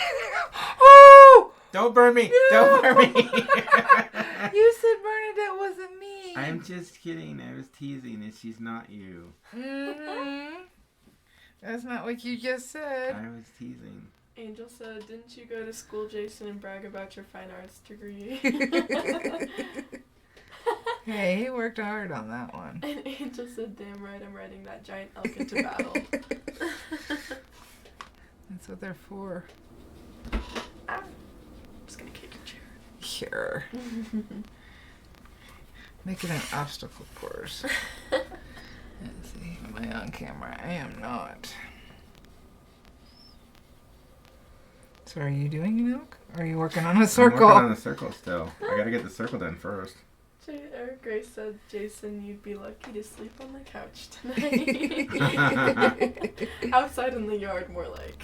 Oh! Don't burn me! No! Don't burn me! You said Bernadette wasn't me. I'm just kidding. I was teasing and she's not you. Mm-hmm. That's not what you just said. I was teasing. Angel said, didn't you go to school, Jason, and brag about your fine arts degree? Hey, he worked hard on that one. And Angel said, damn right, I'm riding that giant elk into battle. That's what they're for. Ah, I'm just gonna kick your chair. Sure. Make it an obstacle course. Let's see. Am I on camera? I am not. So are you doing an elk? Or are you working on a circle? I'm working on a circle still. I gotta get the circle done first. Grace said, Jason, you'd be lucky to sleep on the couch tonight. Outside in the yard, more like.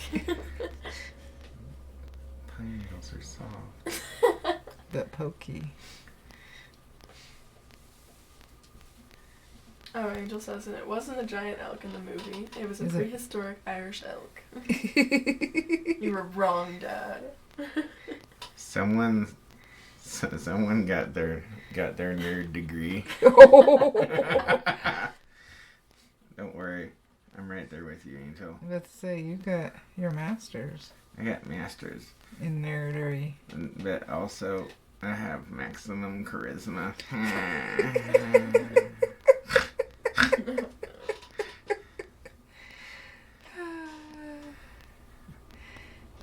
Pine needles are soft. But pokey. Oh, Angel says, and it wasn't a giant elk in the movie. It was a Is it? prehistoric Irish elk. You were wrong, Dad. Someone got their nerd degree. Don't worry, I'm right there with you, Angel. Let's say you got your master's I got masters, in nerdery. but also I have maximum charisma.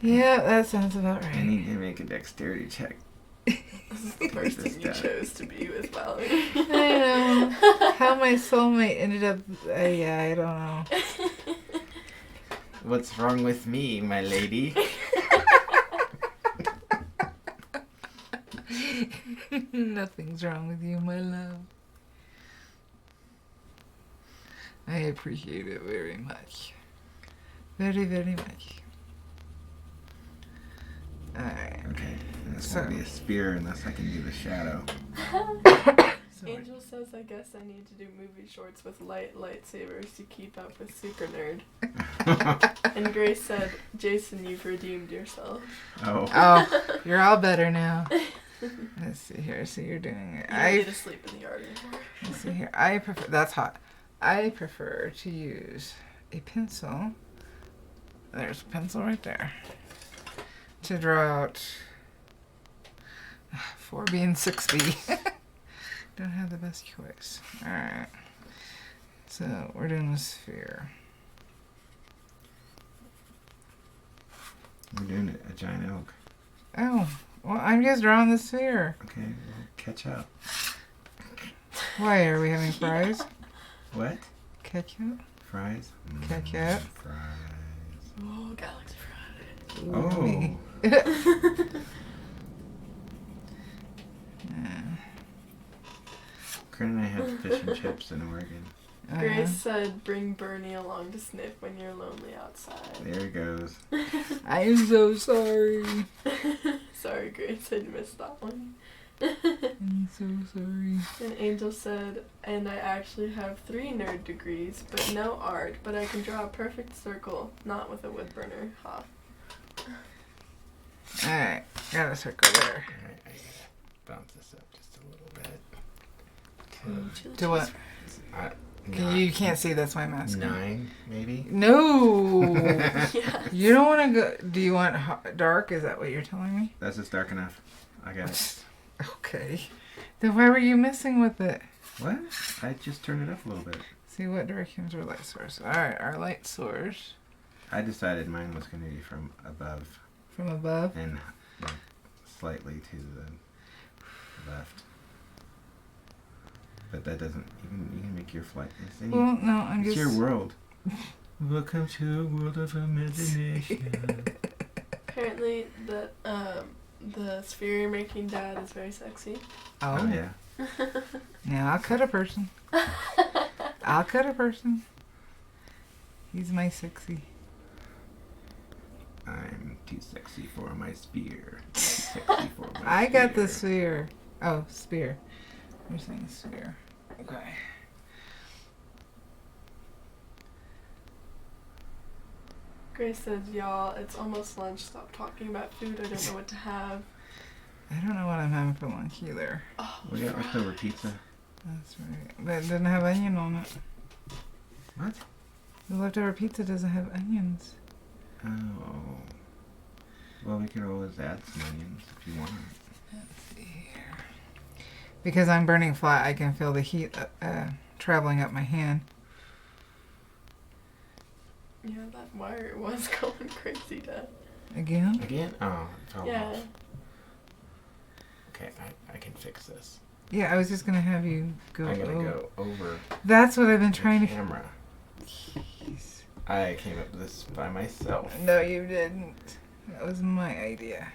Yeah, that sounds about I right. need to make a dexterity check. This is the person you chose to be with, Valarie. I know. How my soulmate ended up, yeah, I don't know. What's wrong with me, my lady? Nothing's wrong with you, my love. I appreciate it very much. Very, very much. Alright. Okay, and it's So- gonna be a spear unless I can do the shadow. Angel says, I guess I need to do movie shorts with lightsabers to keep up with Super Nerd. And Grace said, Jason, you've redeemed yourself. Oh. Oh, you're all better now. Let's see here. So you're doing it. You don't need to sleep in the yard anymore. Let's see here. I prefer. That's hot. I prefer to use a pencil. There's a pencil right there. To draw out 4B and 6B. Don't have the best choice. Alright. So we're doing a sphere. We're doing a giant elk. Oh, well, I'm just drawing the sphere. Okay, well, catch up. Why are we having fries? What? Ketchup? Fries? Ketchup. Fries. Oh, Galaxy Fries. Oh. Ooh. Corinne and I had fish and chips in Oregon. Grace said, bring Bernie along to sniff when you're lonely outside. There it goes. I'm so sorry. Sorry, Grace, I missed that one. I'm so sorry. And Angel said, and I actually have 3 nerd degrees, but no art, but I can draw a perfect circle, not with a wood burner. Ha. Alright, got a circle there. Alright, I gotta bounce this up just a little bit. To what? You can't see, that's my mask. 9, maybe? No! Yes. You don't want to go. Do you want dark? Is that what you're telling me? That's just dark enough. I got it. Okay. Then why were you messing with it? What? I just turned it up a little bit. See, what direction's our light source? Alright, our light source. I decided mine was going to be from above From above? and like, slightly to the left. But that doesn't. You can make your flight. Well, no, I'm It's just. your world. Welcome to a world of imagination. Apparently, the sphere you're making, Dad, is very sexy. Oh Oh. yeah. Now I'll cut a person. I'll cut a person. He's my sexy. I'm too sexy for my spear. Too sexy for my I got the spear. sphere. Oh, spear. You're saying sphere. Okay. Grace says, y'all, it's almost lunch. Stop talking about food. I don't know what to have. I don't know what I'm having for lunch either. Oh, We got leftover pizza. That's right. But it didn't have onion on it. What? The leftover pizza doesn't have onions. Oh. Well, we could always add some onions if you want. Let's see here. Because I'm burning flat, I can feel the heat traveling up my hand. yeah, that wire was going crazy, Dad. Again? Again? Oh, it fell Yeah. off. Okay, I can fix this. Yeah, I was just going to have you go I'm gonna over. go over That's what I've been the trying to... camera. Jeez. I came up with this by myself. No, you didn't. That was my idea.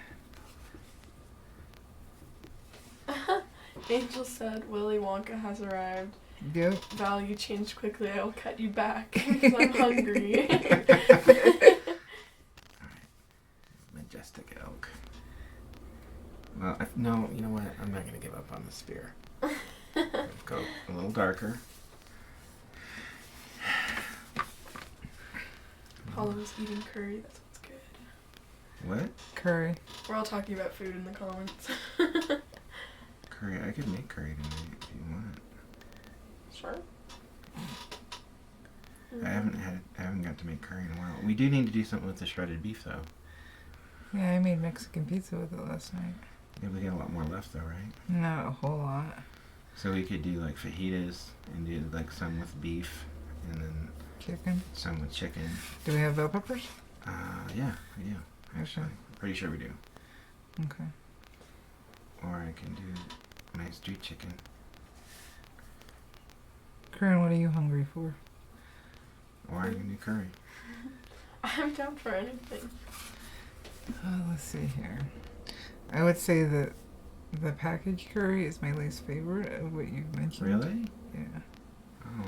Angel said, Willy Wonka has arrived. Yep. Val, you changed quickly. I will cut you back because I'm hungry. Majestic elk. Well, no, you know what? I'm not gonna give up on the spear. Let's go a little darker. Paula was eating curry. That's what's good. What? Curry. We're all talking about food in the comments. Curry. I could make curry tonight if you want. Sure. I haven't got to make curry in a while. We do need to do something with the shredded beef though. Yeah, I made Mexican pizza with it last night. Yeah, we got a lot more left though, right? Not a whole lot. So we could do like fajitas and do like some with beef and then Chicken. some with chicken. Do we have bell peppers? Yeah, we do. Actually, Okay. pretty sure we do. Okay. Or I can do nice street chicken. Corinne, what are you hungry for? Or I can do curry. I'm down for anything. Let's see here. I would say that the packaged curry is my least favorite of what you've mentioned. Really? Yeah. Oh.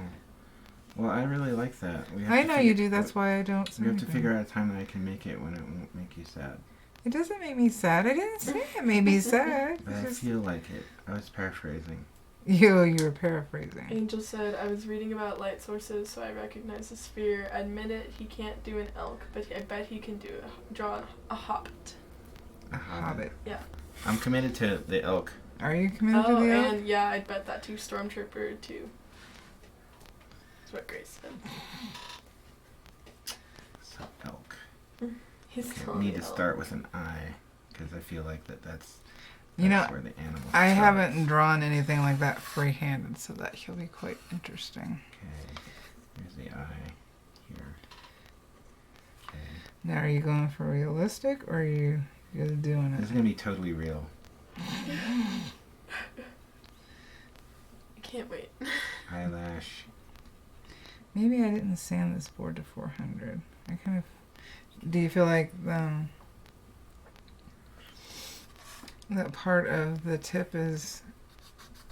Well, I really like that. I know you do. That's why I don't say We have to anything. figure out a time that I can make it when it won't make you sad. It doesn't make me sad. I didn't say it made me sad. But I It's just feel like it. I was paraphrasing. you were paraphrasing. Angel said, I was reading about light sources, so I recognize the sphere. Admit it, he can't do an elk, but I bet he can draw a hobbit. A hobbit. Yeah. I'm committed to the elk. Are you committed Oh, to the elk? and yeah, I'd bet that too. Stormtrooper too. That's what Grace said. So elk. He's Okay, telling we me need to elk. start with an I because I feel like that's You know, where the animal I starts. haven't drawn anything like that freehanded, so that shall be quite interesting. Okay. Here's the I here. Okay. Now, are you going for realistic, or are you just doing This it? is gonna be totally real. I can't wait. Eyelash. Maybe I didn't sand this board to 400. I kind of... Do you feel like that part of the tip is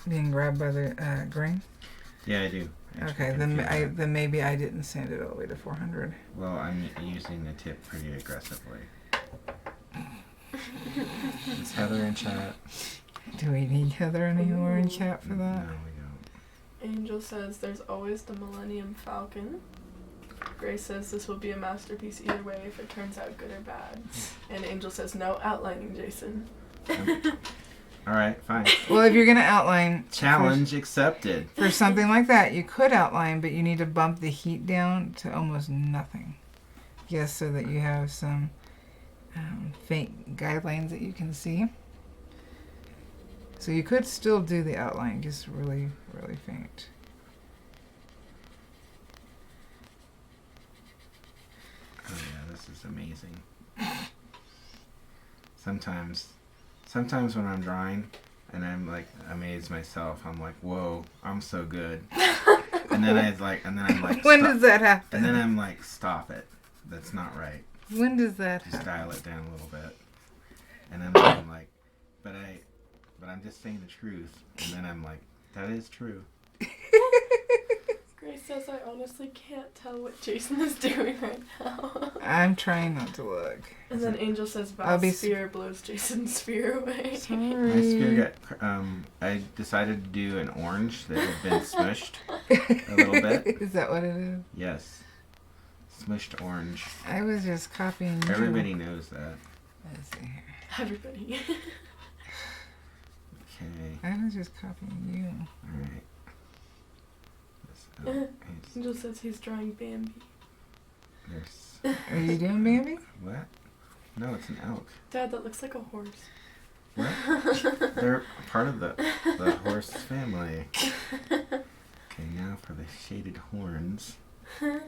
being grabbed by the grain? Yeah, I do. Actually, Okay, I can then feel that. then maybe I didn't sand it all the way to 400. Well, I'm using the tip pretty aggressively. Is Heather in chat? Do we need Heather anymore in chat for that? No, we don't. Angel says there's always the Millennium Falcon. Grace says this will be a masterpiece either way if it turns out good or bad. And Angel says no outlining, Jason. All right, fine. Well, if you're going to outline... Challenge accepted. For something like that, you could outline, but you need to bump the heat down to almost nothing. Yes, so that you have some faint guidelines that you can see. So you could still do the outline, just really, really faint. Oh yeah, this is amazing. Sometimes when I'm drawing and I'm like amazed myself, I'm like, whoa, I'm so good. And then I'm like, When stop. does that happen? And then I'm like, stop it. That's not right. When does that Just happen? dial it down a little bit. And then I'm like, but but I'm just saying the truth. And then I'm like, that is true. Grace says, I honestly can't tell what Jason is doing right now. I'm trying not to look. And then Angel says, Val's sphere blows Jason's sphere away. Sorry. My sphere got, I decided to do an orange that had been smushed a little bit. Is that what it is? Yes. Smushed orange. I was just copying you. Everybody knows that. Let's see here. Everybody. Okay. I was just copying you. Alright. Angel says he's drawing Bambi. There's... Are you doing Bambi? What? No, it's an elk. Dad, that looks like a horse. What? They're part of the horse family. Okay, now for the shaded horns. Did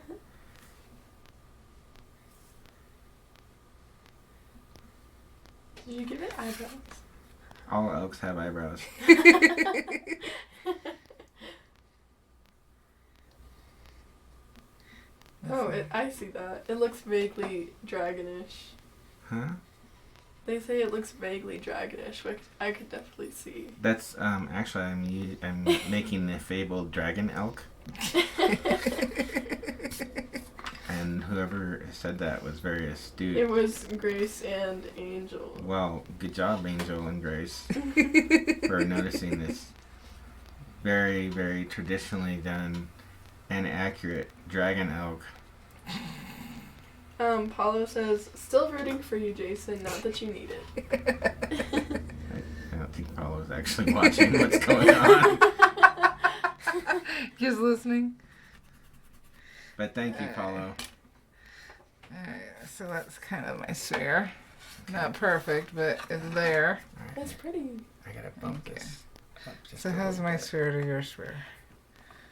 you give it eyebrows? All elks have eyebrows. Oh, I see that. It looks vaguely dragonish. Huh? They say it looks vaguely dragonish, which I could definitely see. That's actually I'm making the fabled dragon elk. And whoever said that was very astute. It was Grace and Angel. Well, good job, Angel and Grace, for noticing this very, very traditionally done and accurate dragon elk. Paulo says, still rooting for you, Jason, not that you need it. I don't think Paulo's actually watching what's going on. Just listening. But thank you, Paulo. Alright, so that's kind of my sphere. Not perfect, but it's there. Right. That's pretty. I gotta bump Okay. this. Up just So a how's little my bit. sphere to your sphere?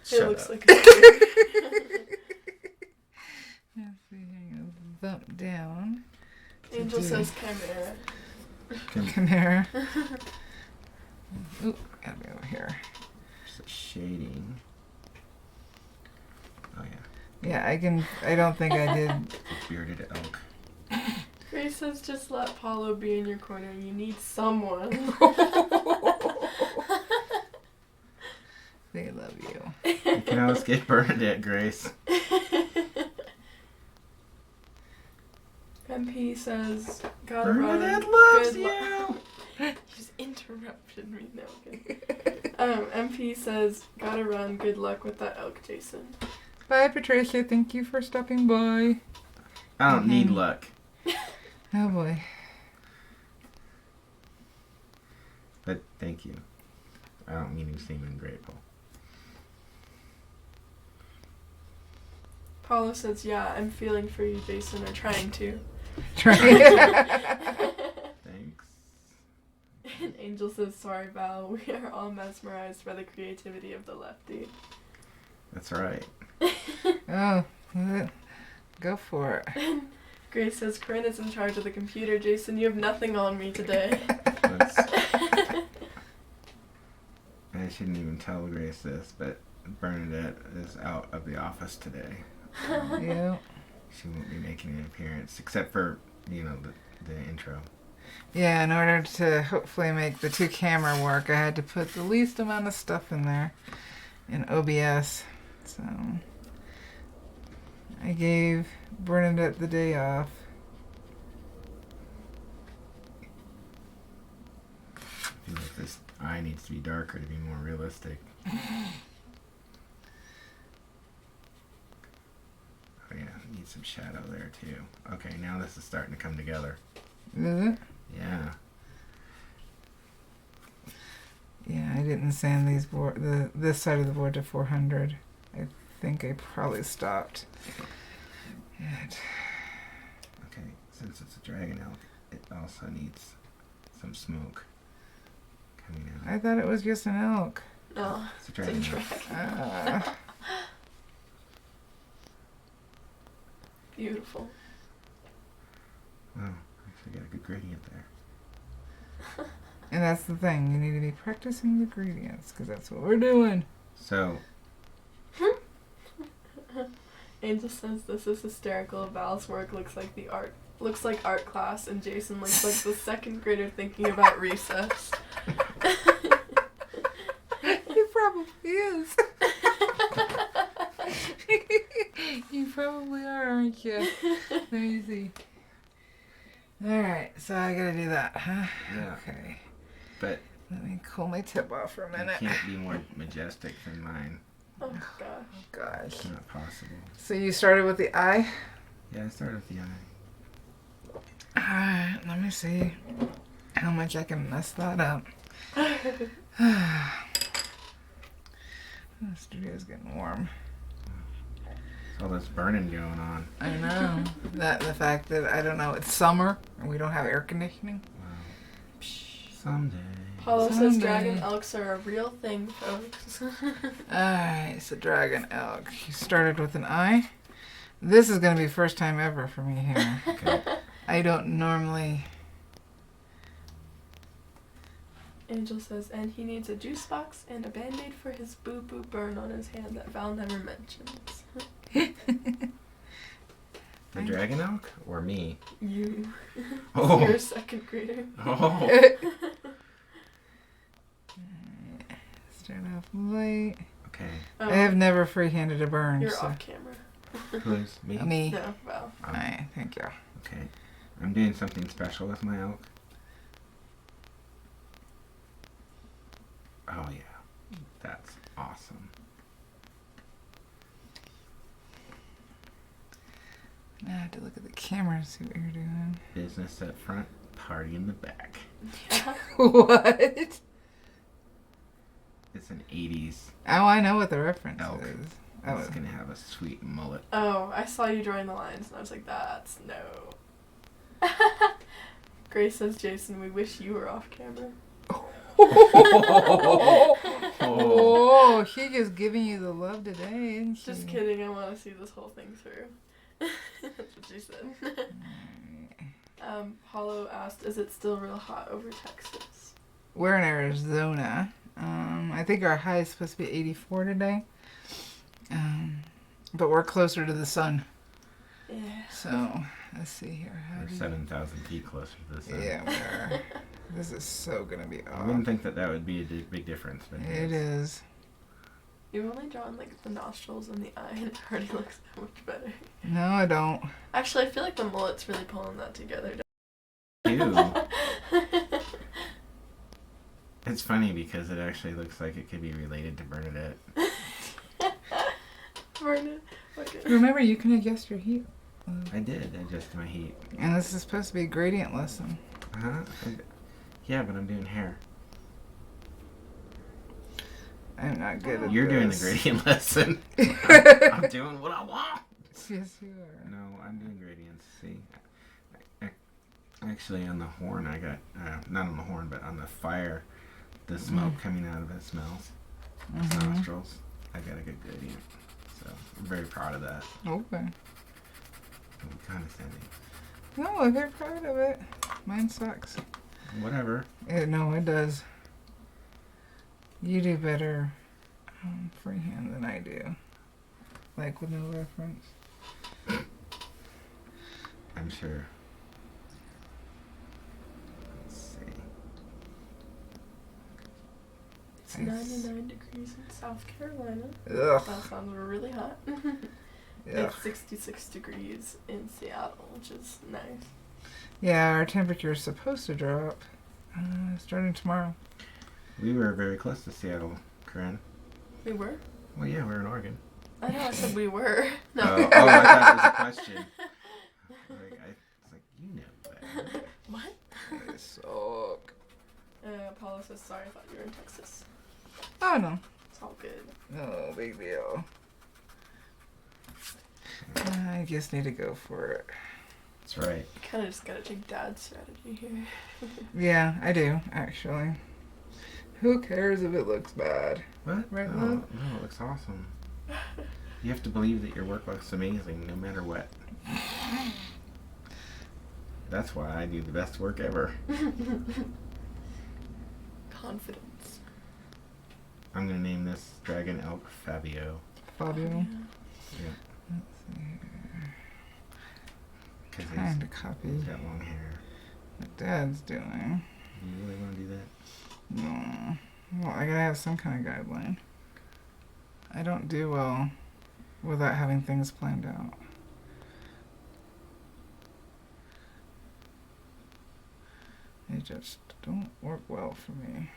It Shut looks up. like a sphere. Let's see here. Bump down. Angel do. says chimera. Chimera. Oop, gotta be over here. There's a shading. Oh yeah, I don't think I did. the bearded elk. Grace says, just let Paulo be in your corner. You need someone. They love you. You can always get Bernadette, Grace. MP says, gotta run. Bernadette loves Good you. She's interrupted me now again. MP says, gotta run. Good luck with that elk, Jason. Bye, Patricia. Thank you for stopping by. I don't need luck. Oh boy. But thank you. I don't mean to seem ungrateful. Paulo says, yeah, I'm feeling for you, Jason, or trying to. Thanks. And Angel says, sorry, Val, we are all mesmerized by the creativity of the lefty. That's right. Oh, go for it. Grace says, Corinne is in charge of the computer. Jason, you have nothing on me today. I shouldn't even tell Grace this, but Bernadette is out of the office today. Yeah. She won't be making an appearance, except for, the intro. Yeah, in order to hopefully make the 2-camera work, I had to put the least amount of stuff in there in OBS. So I gave Bernadette the day off. I feel like this eye needs to be darker to be more realistic. Oh yeah, need some shadow there too. Okay, now this is starting to come together. Is it? Yeah. Yeah, I didn't sand these this side of the board to 400. I think I probably stopped. It. Okay, since it's a dragon elk, it also needs some smoke coming out. I thought it was just an elk. No, It's a it's a dragon elk. dragon. Beautiful. Wow, actually got a good gradient there. And that's the thing. You need to be practicing the gradients because that's what we're doing. So, Angel says this is hysterical. Val's work looks like art class, and Jason looks like the second grader thinking about recess. He probably is. You probably are, aren't you? Let me see. Alright, so I gotta do that, huh? Yeah. Okay. But Let me cool my tip off for a you minute. can't be more majestic than mine. Oh gosh. Gosh. It's not possible. So you started with the eye? Yeah, I started with the eye. Alright, let me see how much I can mess that up. The studio's getting warm. All this burning going on. I know. That and the fact that, I don't know, it's summer and we don't have air conditioning. Wow. Someday. Paulo says Someday. dragon elks are a real thing, folks. Alright, so dragon elk. You started with an eye. This is going to be first time ever for me here. Okay. I don't normally... Angel says, and he needs a juice box and a band-aid for his boo-boo burn on his hand that Val never mentions. The dragon elk or me? You. Oh. You're a second grader. Oh. Start off light. Okay. Oh, I have never free-handed a burn. you're so. off camera. Who's me? Me. No, Val. Alright, thank you. Okay. I'm doing something special with my elk. Oh yeah. That's awesome. Now I have to look at the camera and see what you're doing. Business up front, party in the back. Yeah. What? It's an 80s Oh, I know what the reference elk. is. It's gonna have a sweet mullet. Oh, I saw you drawing the lines and I was like, that's no. Grace says, Jason, we wish you were off camera. Oh, she just giving you the love today, isn't she? Just kidding, I want to see this whole thing through. That's what she said. Paulo asked, is it still real hot over Texas? We're in Arizona. I think our high is supposed to be 84 today. But we're closer to the sun. Yeah. So, let's see here. We're 7,000 feet closer to the sun. Yeah, we are. This is so going to be I wouldn't off. think that would be a big difference, but It is. You've only drawn like the nostrils and the eye and it already looks that much better. No, I don't. Actually, I feel like the mullet's really pulling that together. Ew. It's funny because it actually looks like it could be related to Bernadette. Vernon. Okay. Remember, you can adjust your heat. I did adjust my heat. And this is supposed to be a gradient lesson. Huh? Yeah, but I'm doing hair. I'm not good at You're doing the this. gradient lesson. I'm doing what I want. Yes, you are. No, I'm doing gradients. See, actually, on the horn, I got not on the horn, but on the fire, the smoke coming out of it smells. It's nostrils. I got a good gradient, so I'm very proud of that. Okay. I'm condescending. No, I'm very proud of it. Mine sucks. Whatever. No, it does. You do better freehand than I do. Like with no reference. I'm sure. Let's see. It's 99 degrees in South Carolina. Ugh. That sounds really hot. Yeah. It's 66 degrees in Seattle, which is nice. Yeah, our temperature is supposed to drop starting tomorrow. We were very close to Seattle, Corinne. We were? Well, yeah, we're in Oregon. I know, I said we were. No. Oh, I thought it was a question. It's like, you know that. What? They suck. Paula says, sorry, I thought you were in Texas. Oh, no. It's all good. No big deal. I just need to go for it. That's right. You kind of just gotta take dad's strategy here. Yeah, I do, actually. Who cares if it looks bad? What? Right, no, love? no, it looks awesome. You have to believe that your work looks amazing no matter what. That's why I do the best work ever. Confidence. I'm going to name this dragon elk Fabio. Fabio. Yeah. Let's see here. Because Trying to copy he's got long hair. what Dad's doing. Do you really want to do that? No. Well, I gotta have some kind of guideline. I don't do well without having things planned out. They just don't work well for me.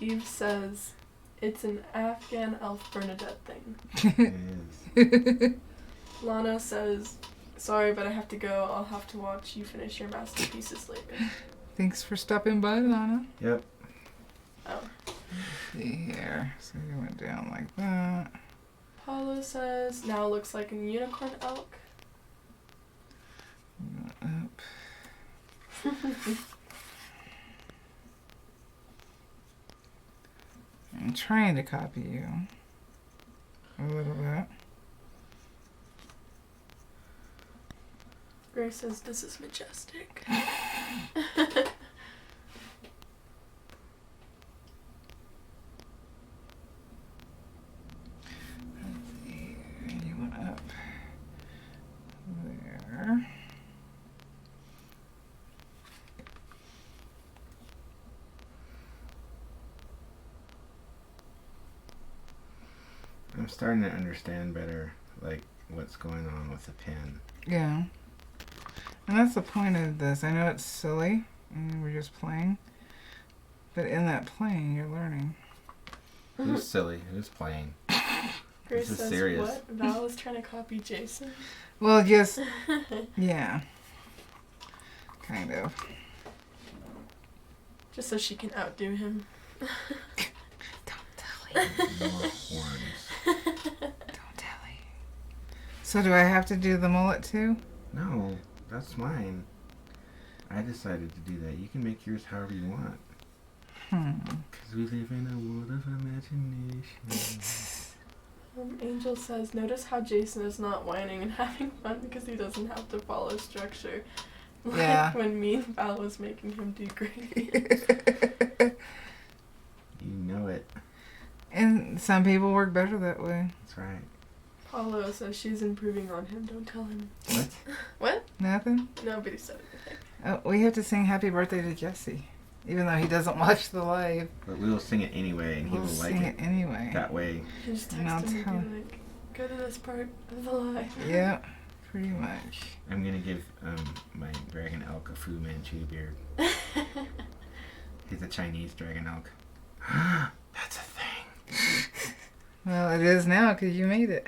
Eve says, it's an Afghan elf Bernadette thing. It is. Lana says, sorry, but I have to go. I'll have to watch you finish your masterpieces later. Thanks for stopping by, Lana. Yep. Oh. Let's see here. So you went down like that. Paulo says, now looks like a unicorn elk. Up. I'm trying to copy you a little bit. Grace says, this is majestic. And you went up there. I'm starting to understand better, like, what's going on with the pen. Yeah. And that's the point of this. I know it's silly, and we're just playing. But in that playing, you're learning. Who's silly? Who's playing? Grace This is says, serious. what? Val is trying to copy Jason? Well, yes. Yeah. Kind of. Just so she can outdo him. Don't tell him. More horns. Don't tell him. So do I have to do the mullet too? No, that's mine. I decided to do that. You can make yours however you want. Because we live in a world of imagination. Angel says, notice how Jason is not whining and having fun because he doesn't have to follow structure. Like Yeah. when me and Val was making him do gradients. You know it. And some people work better that way. That's right. Paulo says she's improving on him. Don't tell him. What? What? Nothing? Nobody said anything. Oh, we have to sing happy birthday to Jesse. Even though he doesn't watch the live. But we will sing it anyway, and he We'll will like sing it. it anyway. That way. You just And I'll text him tell and be like, go to this part of the live. Yeah, pretty much. I'm going to give my dragon elk a Fu Manchu beard. He's a Chinese dragon elk. That's a thing. Well, it is now because you made it.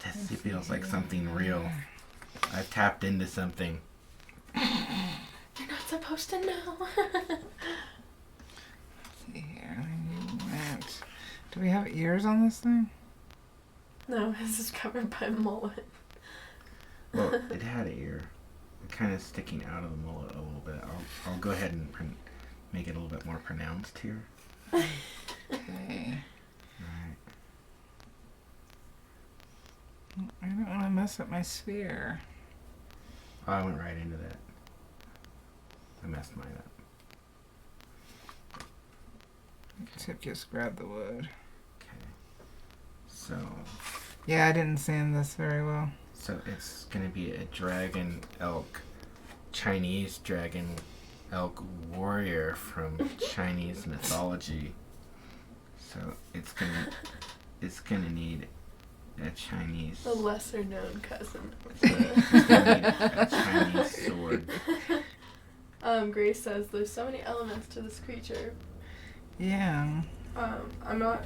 This feels like something real. I've tapped into something. You're not supposed to know. Let's see here. Then you went. Do we have ears on this thing? No, this is covered by mullet. Well, it had an ear. Kind of sticking out of the mullet a little bit. I'll go ahead and make it a little bit more pronounced here. Okay. Alright. I don't want to mess up my sphere. Oh, I went right into that. I messed mine up. Tip just grabbed the wood. Okay. So Yeah, I didn't sand this very well. it's gonna be a dragon elk, Chinese dragon elk warrior from Chinese mythology. So it's gonna need a Chinese. The lesser known cousin. It's gonna need a Chinese sword. Grace says there's so many elements to this creature. Yeah. I'm not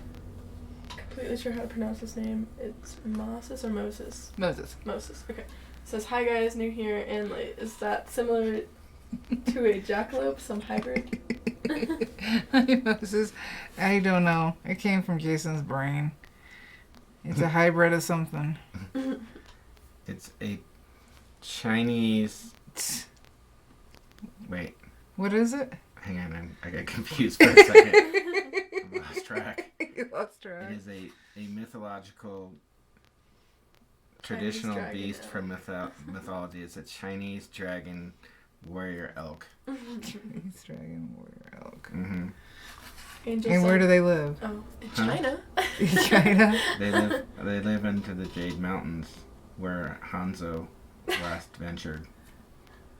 completely sure how to pronounce his name. It's Moses or Moses? Moses. Moses, okay. Says, hi guys, new here and late. Is that similar to a jackalope, some hybrid? Hi, Moses. I don't know. It came from Jason's brain. It's a hybrid of something. It's a Chinese. Wait, What is it? hang on. I got confused for a second. I lost track. You lost track. It is a mythological traditional dragon beast elk. from mythology. It's a Chinese dragon warrior elk. Chinese dragon warrior elk. Mm-hmm. Angel And where said- do they live? Oh, in Huh? China. In China? They live into the Jade Mountains, where Hanzo last ventured.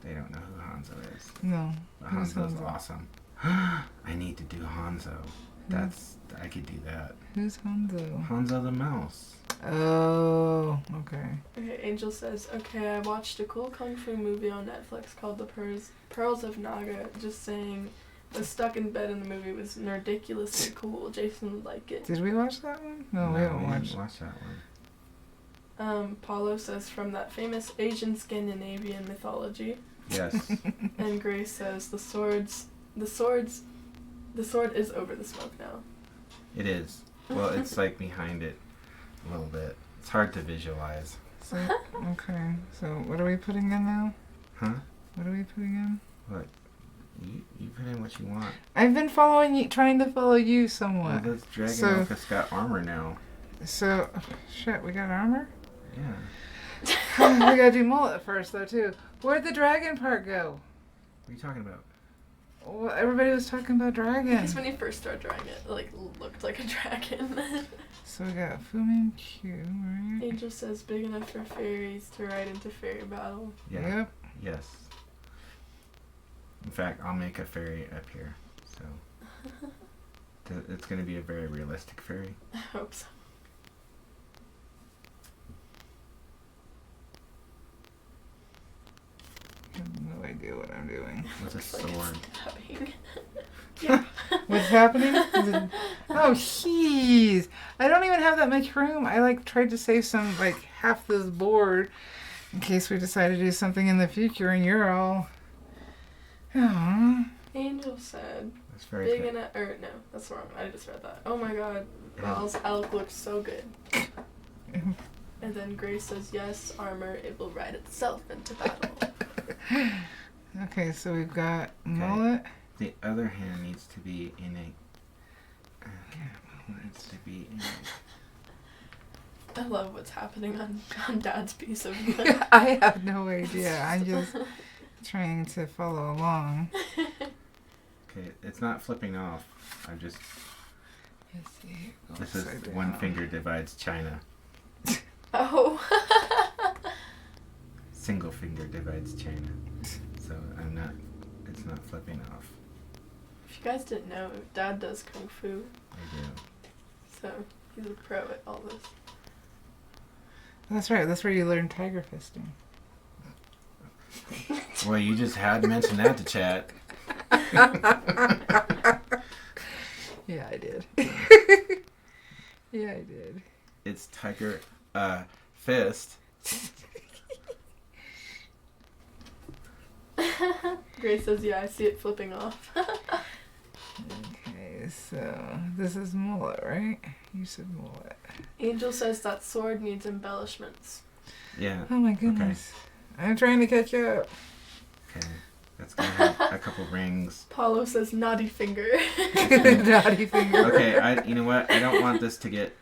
They don't know who Hanzo is. No. But Who's Hanzo's Hanzo? awesome. I need to do Hanzo. I could do that. Who's Hanzo? Hanzo the mouse. Oh, okay. Okay, Angel says, okay, I watched a cool kung fu movie on Netflix called The Pearls of Naga. Just saying, was stuck in bed in the movie. Was ridiculously cool. Jason would like it. Did we watch that one? No, we haven't watched. Watch that one. Paulo says, from that famous Asian Scandinavian mythology. Yes. And Grace says, the sword is over the smoke now. It is. Well, it's like behind it a little bit. It's hard to visualize. So, okay. So what are we putting in now? Huh? What are we putting in? What? You put in what you want. I've been following you, trying to follow you Well, somewhat. this dragon So- elf has got armor now. So, shit, we got armor? Yeah. We gotta do mullet first, though, too. Where'd the dragon part go? What are you talking about? Well, everybody was talking about dragon. Because when you first started drawing it, looked like a dragon. So we got Fu Manchu, right? Angel says, big enough for fairies to ride into fairy battle. Yeah. Yep. Yes. In fact, I'll make a fairy up here. So it's going to be a very realistic fairy. I hope so. I have no idea what I'm doing. With a Looks like sword. it's stabbing. What's happening? Oh, jeez. I don't even have that much room. I tried to save some, half this board in case we decide to do something in the future, and you're all... Oh. Angel said, That's very big good. enough. No, that's wrong. I just read that. Oh my god. Val's elk looks so good. And then Grace says, yes, armor, it will ride itself into battle. Okay, so we've got mullet. The other hand needs to be in a... needs to be in a... I love what's happening on Dad's piece of I have no idea. I'm just trying to follow along. Okay, it's not flipping off. I'm just... Let's see. This is Upside one down. finger divides China. Oh. Single finger divides China. So it's not flipping off. If you guys didn't know, Dad does kung fu, I do. so he's a pro at all this. That's right. That's where you learn tiger fisting. Well, you just had to mention that to chat. Yeah, I did. Yeah, I did. It's tiger fist. Grace says, yeah, I see it flipping off. Okay, so this is mullet, right? You said mullet. Angel says that sword needs embellishments. Yeah. Oh my goodness. I'm trying to catch up. Okay. That's gonna have a couple rings. Paulo says naughty finger. Naughty finger. Okay, you know what? I don't want this to get...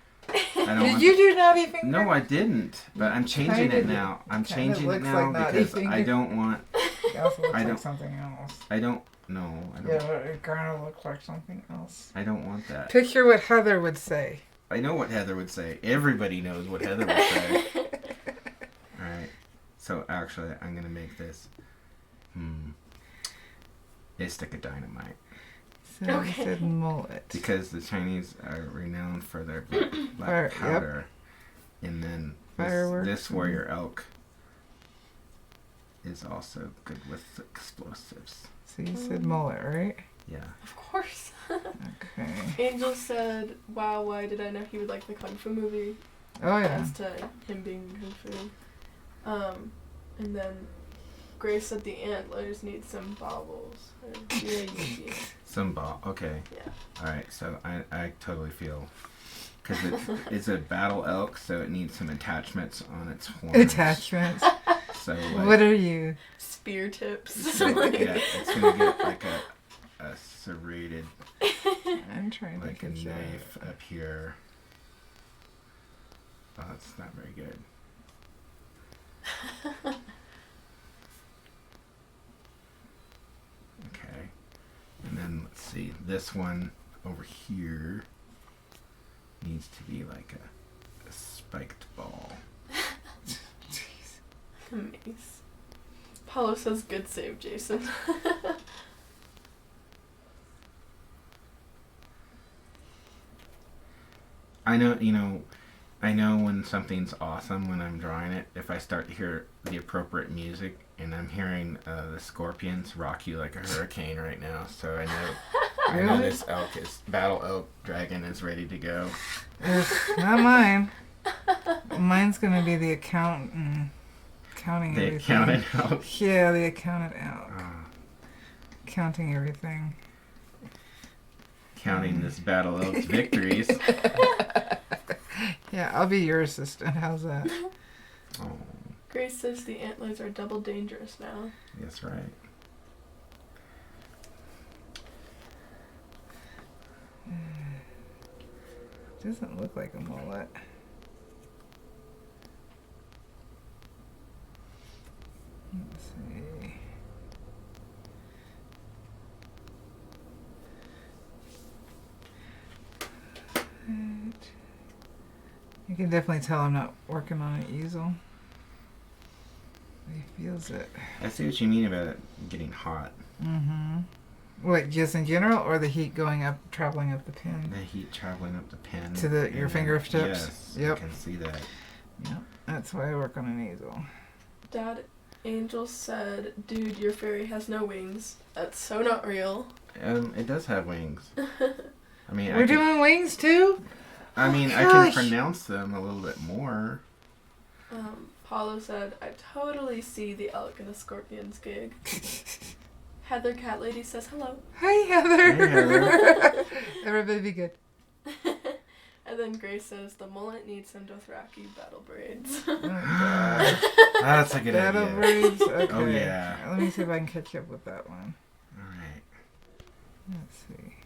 Did you do naughty finger? No, I didn't. But I'm changing Kinda it now. I'm kinda changing it looks now like naughty because finger. I don't want... It also looks I like don't- something else. I don't... No, I don't... Yeah, but it kind of looks like something else. I don't want that. Picture what Heather would say. I know what Heather would say. Everybody knows what Heather would say. Alright. So actually, I'm going to make this... a stick of dynamite. So Okay. I said mullet. Because the Chinese are renowned for their black Fire- yep. powder. And then Fireworks this warrior elk is also good with explosives. So you said mullet, right? Yeah. Of course. Okay. Angel said, wow, why did I know he would like the kung fu movie? Oh yeah. As to him being kung fu. And then Grace said the antlers need some baubles. Yeah. Some ball. Okay. Yeah. Alright, so I totally feel... Because it's a battle elk, so it needs some attachments on its horns. Attachments. So, What are you? Spear tips. it's gonna get like a serrated, I'm trying to like a get knife up here. Oh, that's not very good. Okay. And then let's see, this one over here needs to be like a spiked ball. Mace. Paulo says, good save, Jason. I know, I know when something's awesome when I'm drawing it. If I start to hear the appropriate music, and I'm hearing the Scorpions rock you like a hurricane right now, so I know this battle elk dragon is ready to go. Not mine. Mine's gonna be the counting The everything. accountant elk. Yeah, the accountant elk. Counting everything. Counting this battle elk's victories. Yeah, I'll be your assistant. How's that? Oh, Grace says the antlers are double dangerous now. that's right. Doesn't look like a mullet. Let's see. You can definitely tell I'm not working on an easel. He feels it. I see what you mean about it getting hot. Mm-hmm. What, just in general, or the heat going up, traveling up the pin? The heat traveling up the pen. To your fingertips? Yes, Yep. I can see that. Yep. That's why I work on an easel. Dad, Angel said, dude, your fairy has no wings. That's so not real. It does have wings. I mean, We're doing wings too? I mean, Oh I gosh. can pronounce them a little bit more. Paulo said, I totally see the elk and the scorpion's gig. Heather Cat Lady says hello. Hi, Heather. Hey, Heather. Everybody be good. And then Grace says the mullet needs some Dothraki battle braids. Oh, gosh. That's a good Battle idea. braids? Okay. Oh, yeah. Let me see if I can catch up with that one. All right. Let's see.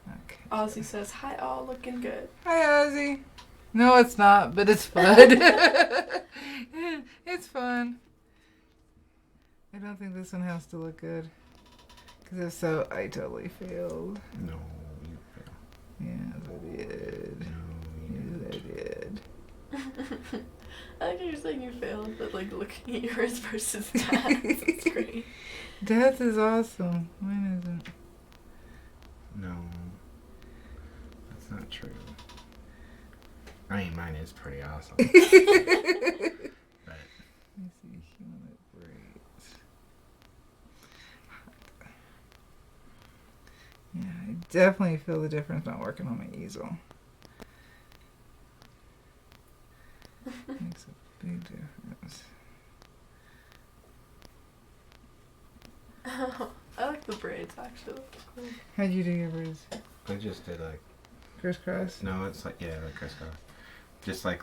Okay. Ozzy says, hi all, looking good. Hi, Ozzy. No, it's not, but it's fun. It's fun. I don't think this one has to look good. Because if so, I totally failed. No, you fail. Yes, I did. No, Yes, I did. I like how you're saying you failed, but like looking at yours versus Dad's, it's great. Dad's is awesome. Mine isn't. no. That's not true. I mean, mine is pretty awesome. But Let me see. Human braids. Yeah, I definitely feel the difference not working on my easel. Makes a big difference. I like the braids actually. Looks cool. How'd you do your braids? I just did like, Crisscross? no, it's like, yeah, like crisscross. Just like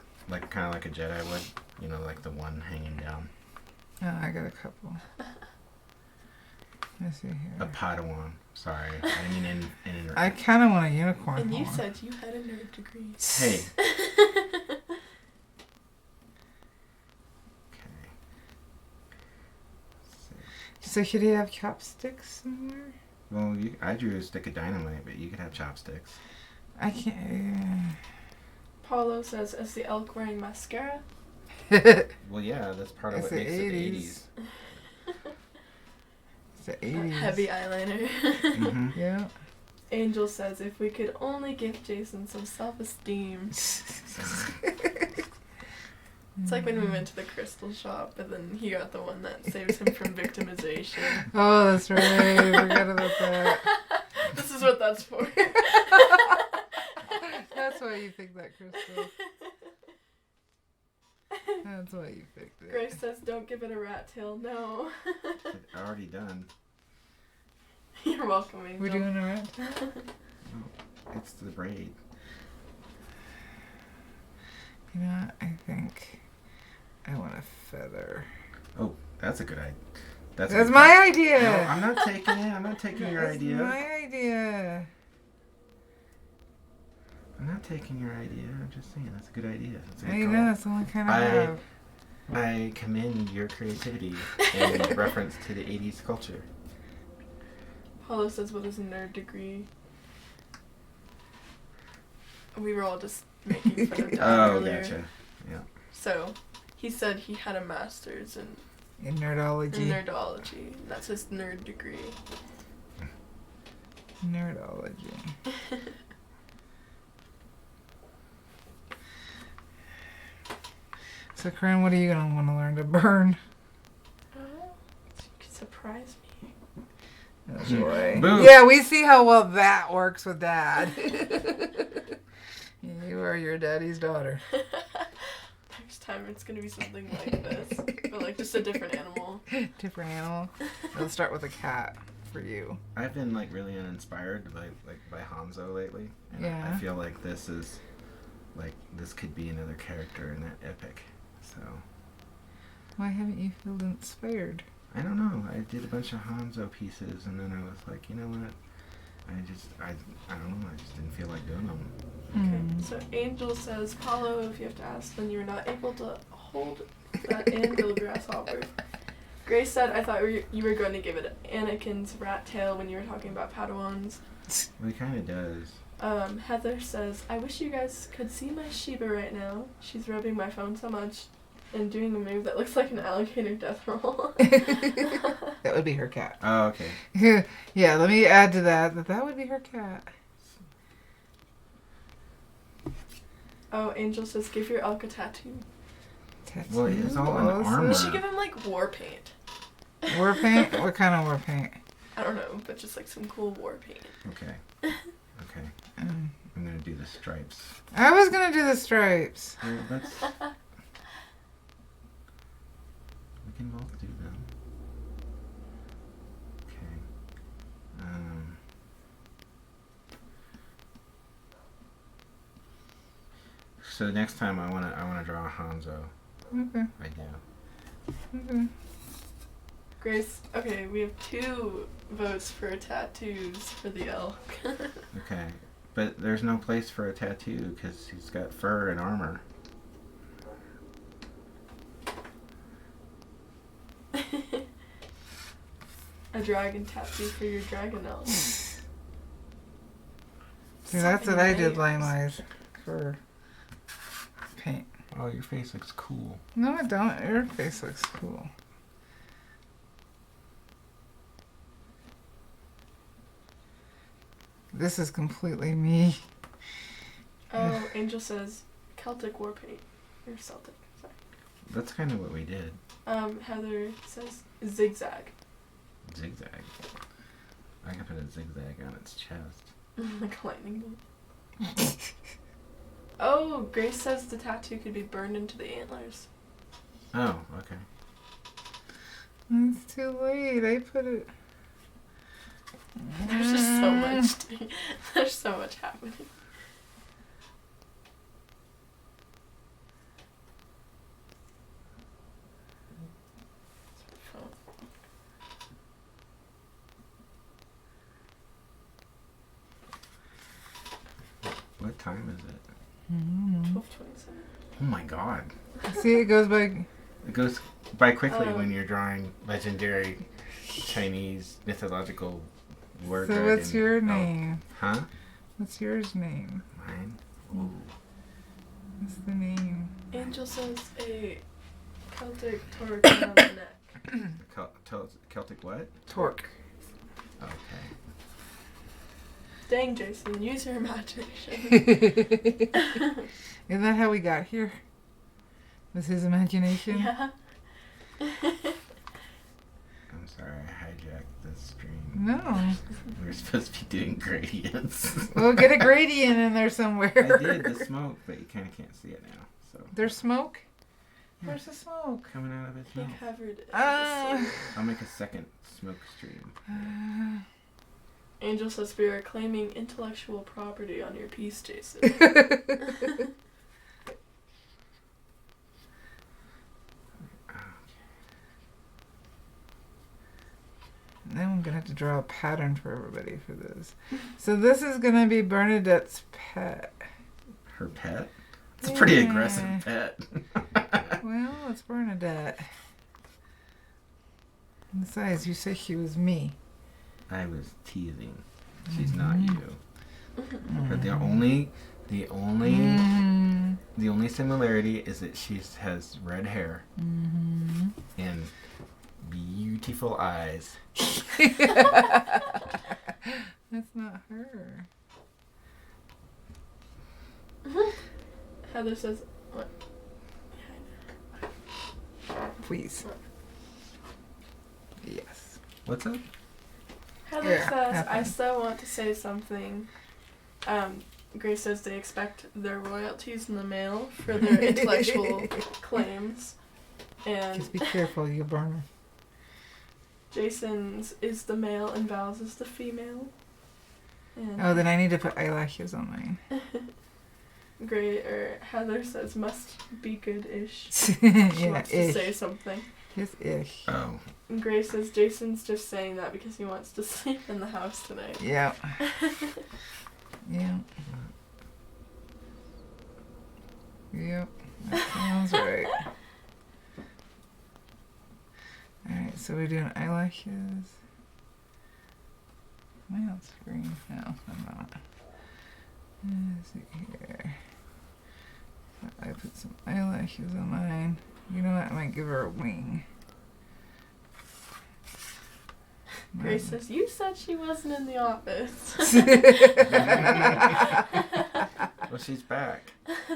kind of like a Jedi would, you know, like the one hanging down. Oh, I got a couple. Let's see A here. Padawan. Sorry, I mean in I kind of want a unicorn And you horn. said you had a nerd degree. Hey. Okay. So should he have chopsticks somewhere? Well, I drew a stick of dynamite, but you could have chopsticks. I can't. Paulo says, is the elk wearing mascara? Well, yeah, that's part of It's what the makes it the 80s. It's the 80s. Heavy eyeliner. Mm-hmm. Yeah. Angel says, if we could only give Jason some self-esteem. It's like when we went to the crystal shop and then he got the one that saves him from victimization. Oh, that's right. I forgot about that. This is what that's for. That's why you picked that crystal. That's why you picked it. Grace says, don't give it a rat tail. No. Already done. You're welcome, Angel. We're doing alright? It's the braid. You know what? I think I want a feather. Oh, that's a good idea. That's a good my idea! No, I'm not taking it. I'm not taking your That's idea. my idea. I'm not taking your idea. I'm just saying that's a good idea. That's a good I call. know, it's the only kind I have. I commend your creativity in reference to the 80s culture. Paulo says, what is a nerd degree? We were all just making fun of Dad Oh, earlier. gotcha. Yeah. So, he said he had a master's in In nerdology. Nerdology. That's his nerd degree. Nerdology. So, Corinne, what are you going to want to learn to burn? You could surprise me. Oh, boy. Boom. Yeah, we see how well that works with Dad. You are your daddy's daughter. Next time it's gonna be something like this, but like just a different animal. Different animal. Let's start with a cat for you. I've been like really uninspired by Hanzo lately, and Yeah. I feel like this could be another character in that epic. So Why haven't you felt inspired? I don't know. I did a bunch of Hanzo pieces, and then I was like, you know what? I don't know. I just didn't feel like doing them. Hmm. So Angel says, Paulo, if you have to ask, then you were not able to hold that anvil grasshopper. Grace said, I thought you were going to give it Anakin's rat tail when you were talking about Padawans. Well, he kind of does. Heather says, I wish you guys could see my Sheba right now. She's rubbing my phone so much and doing a move that looks like an alligator death roll. That would be her cat. Oh, okay. Yeah, let me add to that would be her cat. Oh, Angel says, give your elk a tattoo. Tattoo. Well, it's all in Awesome. armor. We should give him like war paint. War paint? What kind of war paint? I don't know, but just like some cool war paint. Okay. Okay. I'm gonna do the stripes. I was gonna do the stripes. Well, that's. We can both do them. Okay. So next time I wanna draw a Hanzo. Okay. I do. Okay. Grace, okay, we have 2 votes for tattoos for the elk. Okay. But there's no place for a tattoo because he's got fur and armor. A dragon tattoo for your dragon elk. See, that's what I did line-wise for paint. Oh, your face looks cool. No, I don't. Your face looks cool. This is completely me. Oh, Angel says Celtic war paint. Or Celtic, sorry. That's kind of what we did. Heather says zigzag. Zigzag. I can put a zigzag on its chest. Like a lightning bolt. Oh, Grace says the tattoo could be burned into the antlers. Oh, okay. It's too late. I put it. There's just so much. There's so much happening. What time is it? 12:27. Oh my god. See, it goes by. It goes by quickly when you're drawing legendary Chinese mythological word So dragon. what's your name? Huh? What's yours name? Mine? Ooh. What's the name? Angel says a Celtic torque around the neck. Celtic what? Torque. Okay. Dang, Jason, use your imagination. Isn't that how we got here? Was his imagination? Yeah. I'm sorry, I hijacked the stream. No. We were supposed to be doing gradients. Well, get a gradient in there somewhere. I did the smoke, but you kind of can't see it now. So There's smoke? Where's the smoke? coming out of its He mouth. covered it. I'll make a second smoke stream. Angel says we are claiming intellectual property on your piece, Jason. Now I'm going to have to draw a pattern for everybody for this. So this is going to be Bernadette's pet. Her pet? It's a pretty Yeah. aggressive pet. Well, it's Bernadette. And besides, you say she was me. I was teasing. She's not you. But the only The only similarity is that she has red hair and beautiful eyes. That's not her. Heather says, what? Please. Yes. What's up? Heather Yeah, says, have I fun. still want to say something. Grace says they expect their royalties in the mail for their intellectual claims. And Just be careful, you burn her. Jason's is the male and Val's is the female. And Oh, then I need to put eyelashes on mine. Heather says must be good-ish. She Yeah, wants to ish. say something. Yes, ish. Oh. And Grace says Jason's just saying that because he wants to sleep in the house tonight. Yeah. Yeah. Yep. That sounds right. Alright, so we're doing eyelashes. Am I on screen? No, I'm not. Let's see here. I put some eyelashes on mine. You know what? I might give her a wing. Grace says, you said she wasn't in the office. Well, she's back. Let's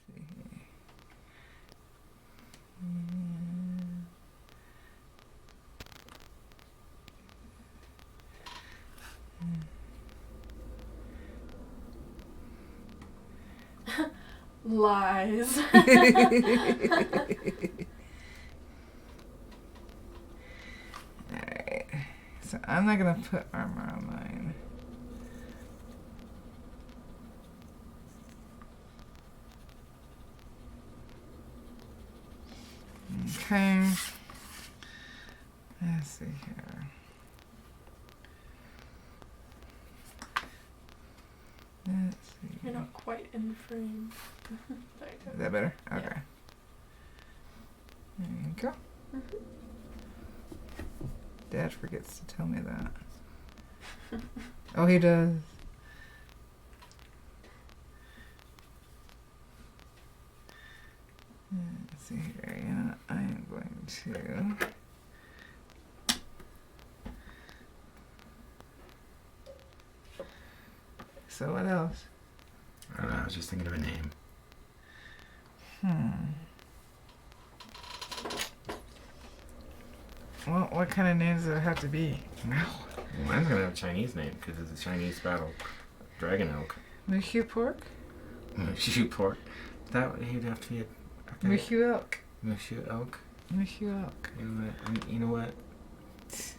see here. Lies. Alright. So I'm not gonna put armor on mine. Okay. Let's see here. Let's see. You're not quite in frame. There you Is that better? Yeah. Okay. There you go. Dad forgets to tell me that. Oh, he does. Let's see here. Yeah, I am going to. So what else? I don't know. I was just thinking of a name. Well, what kind of names does it have to be? Well, mine's gonna have a Chinese name because it's a Chinese battle dragon elk. Mushu pork? Mushu pork. That he'd have to be a Mushu elk. Mushu elk. Mushu elk. You know what?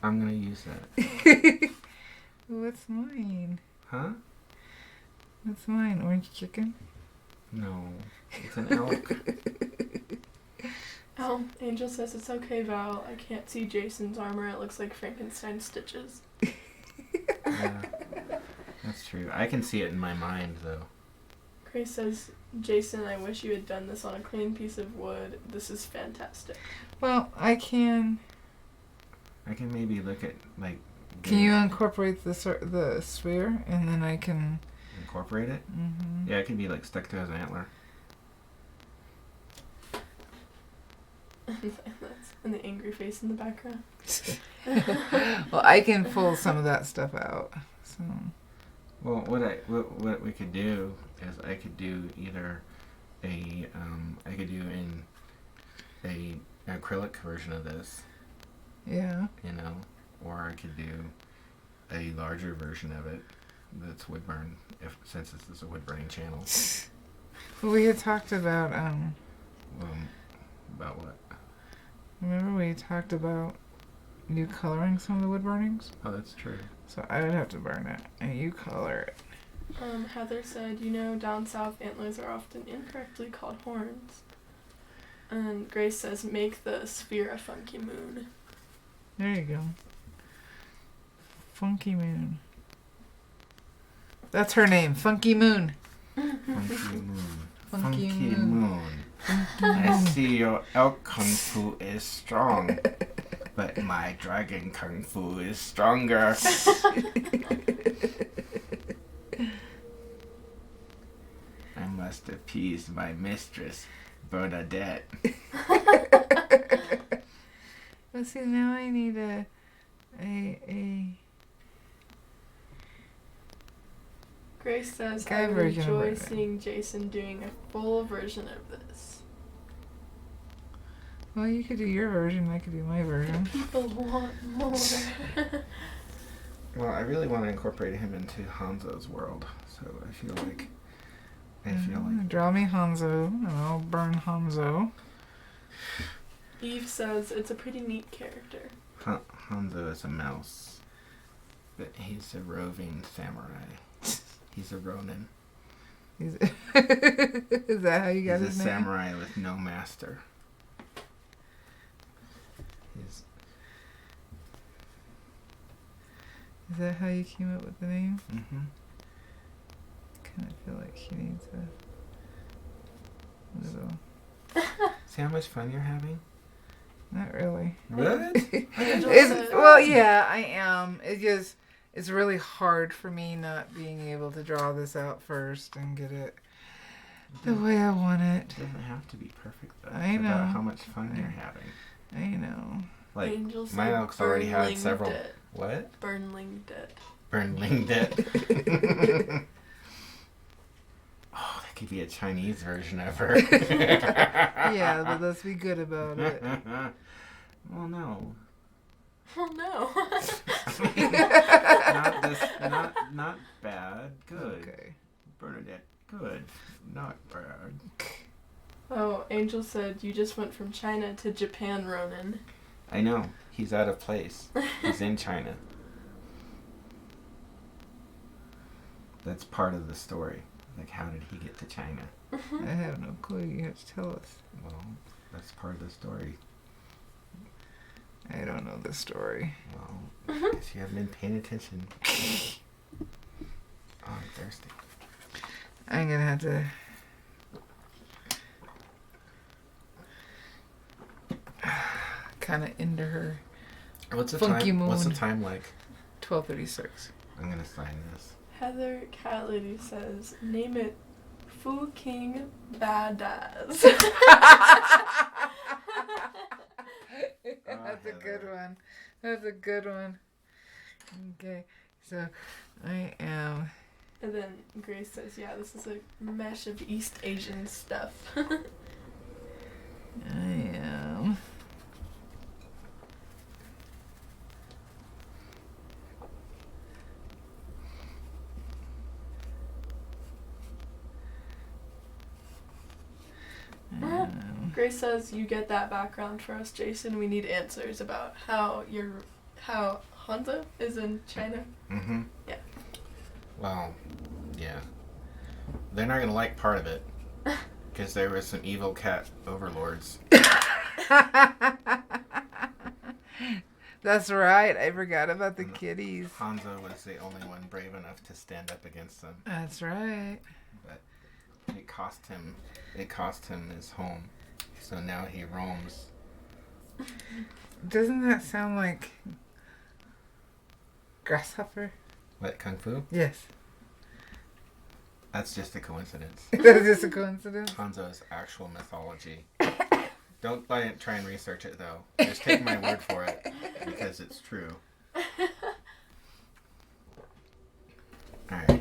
I'm gonna use that. What's mine? Huh? What's mine? Orange chicken? No, it's an elk. Angel says it's okay, Val. I can't see Jason's armor. It looks like Frankenstein stitches. Yeah, that's true. I can see it in my mind though. Grace says, Jason, I wish you had done this on a clean piece of wood. This is fantastic. Well, I can. I can maybe look at like. Can you incorporate the sphere, and then I can incorporate it? Mm-hmm. Yeah, it can be like stuck to his antler. And the angry face in the background. Well, I can pull some of that stuff out. So. Well, what we could do is I could do either I could do in an acrylic version of this. Yeah. You know, or I could do a larger version of it that's wood burn, since this is a wood burning channel. Well, we had talked about About what? Remember we talked about you coloring some of the wood burnings? Oh, that's true. So I would have to burn it, and you color it. Heather said, down south antlers are often incorrectly called horns. And Grace says, make the sphere a funky moon. There you go. Funky Moon. That's her name, Funky Moon. Funky Moon. Funky Funky Moon. Moon. I see your elk kung fu is strong, but my dragon kung fu is stronger. must appease my mistress, Bernadette. Well, see, now I need a Grace says, Guy I would version of enjoy it. seeing Jason doing a full version of this. Well, you could do your version. I could do my version. People want more. Well, I really want to incorporate him into Hanzo's world, so I feel like Draw me Hanzo, and I'll burn Hanzo. Eve says it's a pretty neat character. Hanzo is a mouse, but he's a roving samurai. He's a ronin. Is that how you got He's his a name? samurai with no master. He's Is that how you came up with the name? mm-hmm. Kind of feel like he needs a little. See how much fun you're having? Not really. What? Well, yeah, I am. It's really hard for me not being able to draw this out first and get it the way I want it. It doesn't have to be perfect though. I It's know. about how much fun you're having. I know. Like Angel said my Alex already had Burnlinged several. it. What? Burnlinged it. Burnlinged it. Oh, that could be a Chinese version of her. Yeah, but let's be good about it. Well, no. Oh no. Not bad. Good. Okay. Bernadette. Good. Not bad. Oh, Angel said you just went from China to Japan, Ronan. I know. He's out of place. He's in China. That's part of the story. Like, how did he get to China? I have no clue. You have to tell us. Well, that's part of the story. I don't know the story. Well, because you haven't been paying attention. Oh, I'm thirsty. I'm gonna have to. Kind of into her. What's the Funky time? What's the moon. time like? 12:36. I'm gonna sign this. Heather Cat Lady says, name it Fu King Badass. That's a good Heather. one. That's a good one. Okay, so I am. And then Grace says, yeah, this is a mesh of East Asian stuff. I am. Grace says, you get that background for us, Jason. We need answers about how Hanzo is in China. Mm-hmm. Yeah. Well, yeah. They're not gonna like part of it. Because there were some evil cat overlords. That's right. I forgot about the kitties. Hanzo was the only one brave enough to stand up against them. That's right. But it cost him his home. So now he roams. Doesn't that sound like grasshopper? What, Kung Fu? Yes. That's just a coincidence. That's just a coincidence. Hanzo's actual mythology. Don't try and research it though. Just take my word for it because it's true. Alright.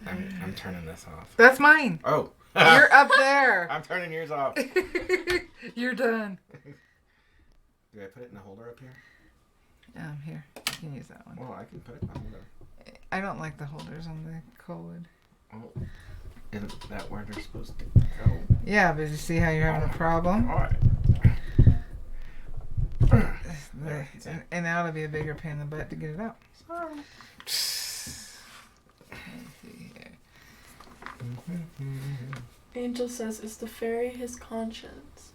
I'm turning this off. That's mine. Oh! You're up there. I'm turning yours off. You're done. Do I put it in the holder up here? Here. You can use that one. Well, I can put it in the holder. I don't like the holders on the colwood. Oh, isn't that where they're supposed to go? Yeah, but you see how you're having a problem? Alright. And now it'll be a bigger pain in the butt to get it out. Sorry. Let's see here. Angel says, is the fairy his conscience?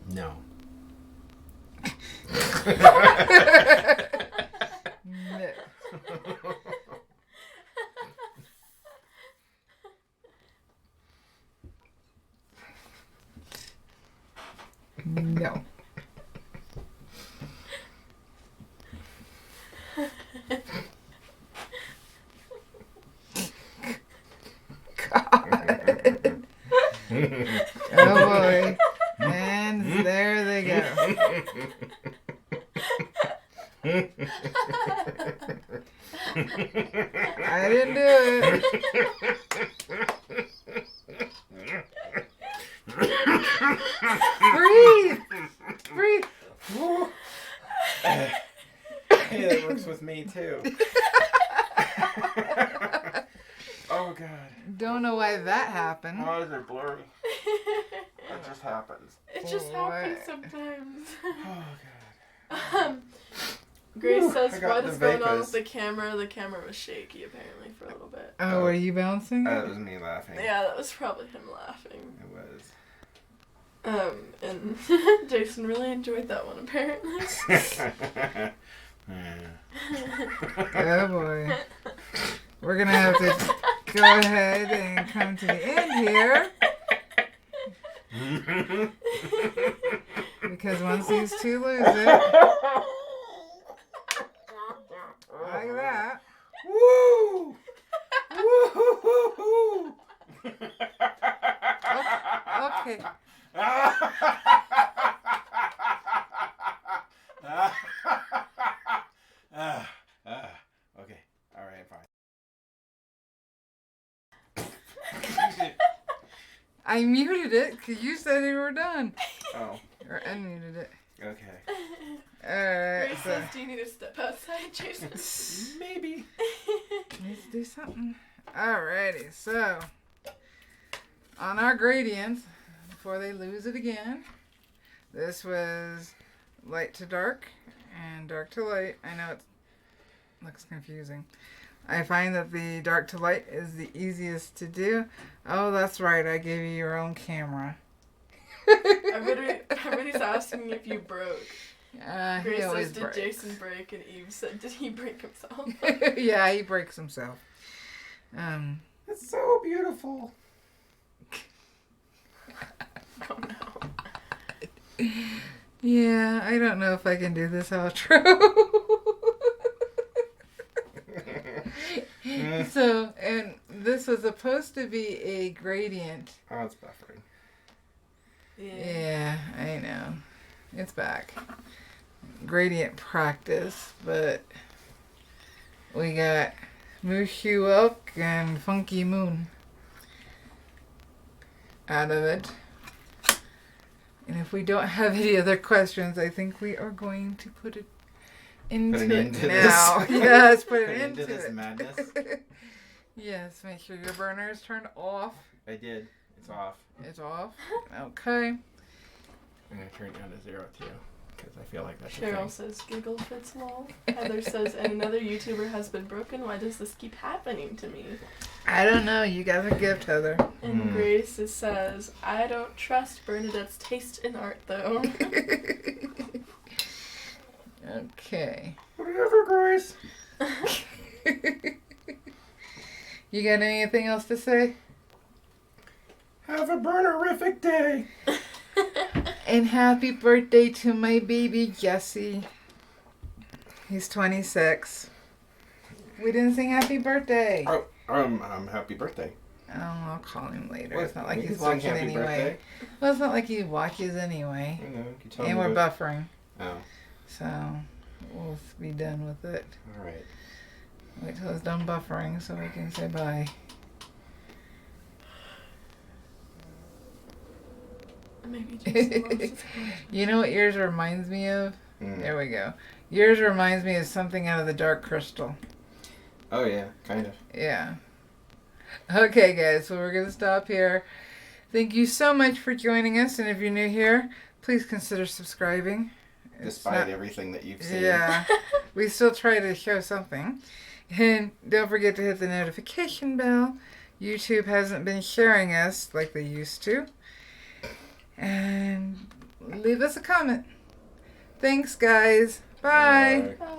No. No. Oh boy. And there they go. I didn't do it. Breathe. Breathe. Hey, that works with me too. Oh god. Don't know why that happened. My eyes are blurry. That just happens. It just Boy. happens sometimes. Oh god. Grace Whew, says, I got what the is going on vapors. with the camera? The camera was shaky apparently for a little bit. Oh, were you bouncing? That was me laughing. Yeah, that was probably him laughing. It was. And Jason really enjoyed that one apparently. Oh boy. We're gonna have to go ahead and come to the end here. Because once these two lose it, like that. Woo! Woo! Okay. Okay. All right. Fine. I muted it because you said you were done. Oh. Or unmuted it. Okay. Alright, Grace so says, do you need to step outside, Jason? Maybe. let's do something. Alrighty, so on our gradients, before they lose it again, this was light to dark and dark to light. I know it looks confusing. I find that the dark to light is the easiest to do. Oh, that's right. I gave you your own camera. Everybody's asking if you broke. He Grace always says, did breaks. Jason break? And Eve said, did he break himself? Yeah, he breaks himself. It's so beautiful. Oh no. Yeah, I don't know if I can do this outro. So, and this was supposed to be a gradient. Oh, it's buffering. Yeah, I know. It's back. Gradient practice, but we got Mushu Elk and Funky Moon out of it. And if we don't have any other questions, I think we are going to put it into it now. Yes, put it into this it. madness. Yes, make sure your burner is turned off. I did. It's off. It's off. Okay. I'm gonna turn it down to 0 too, because I feel like that's a Cheryl thing. says, giggle fits lol. Heather says, and another YouTuber has been broken. Why does this keep happening to me? I don't know. You got a gift, Heather. And Grace says, I don't trust Bernadette's taste in art though. Okay. Whatever, Grace. You got anything else to say? Have a burnerific day. And happy birthday to my baby Jesse. He's 26. We didn't sing happy birthday. Oh, happy birthday. Oh, I'll call him later. What? It's not like We he's can sing watching happy anyway. birthday. Well, it's not like he watches anyway. I know. You tell And me we're what- buffering. Oh, So we'll be done with it. all right. Wait till it's done buffering so we can say bye. Maybe Jason lost his question. You know what yours reminds me of? Mm. There we go. Yours reminds me of something out of the Dark Crystal. Oh yeah, kind of. Yeah. Okay, guys, so we're going to stop here. Thank you so much for joining us. And if you're new here, please consider subscribing. It's Despite not- everything that you've seen. Yeah. We still try to show something. And don't forget to hit the notification bell. YouTube hasn't been sharing us like they used to. And leave us a comment. Thanks, guys. Bye. Bye. Bye.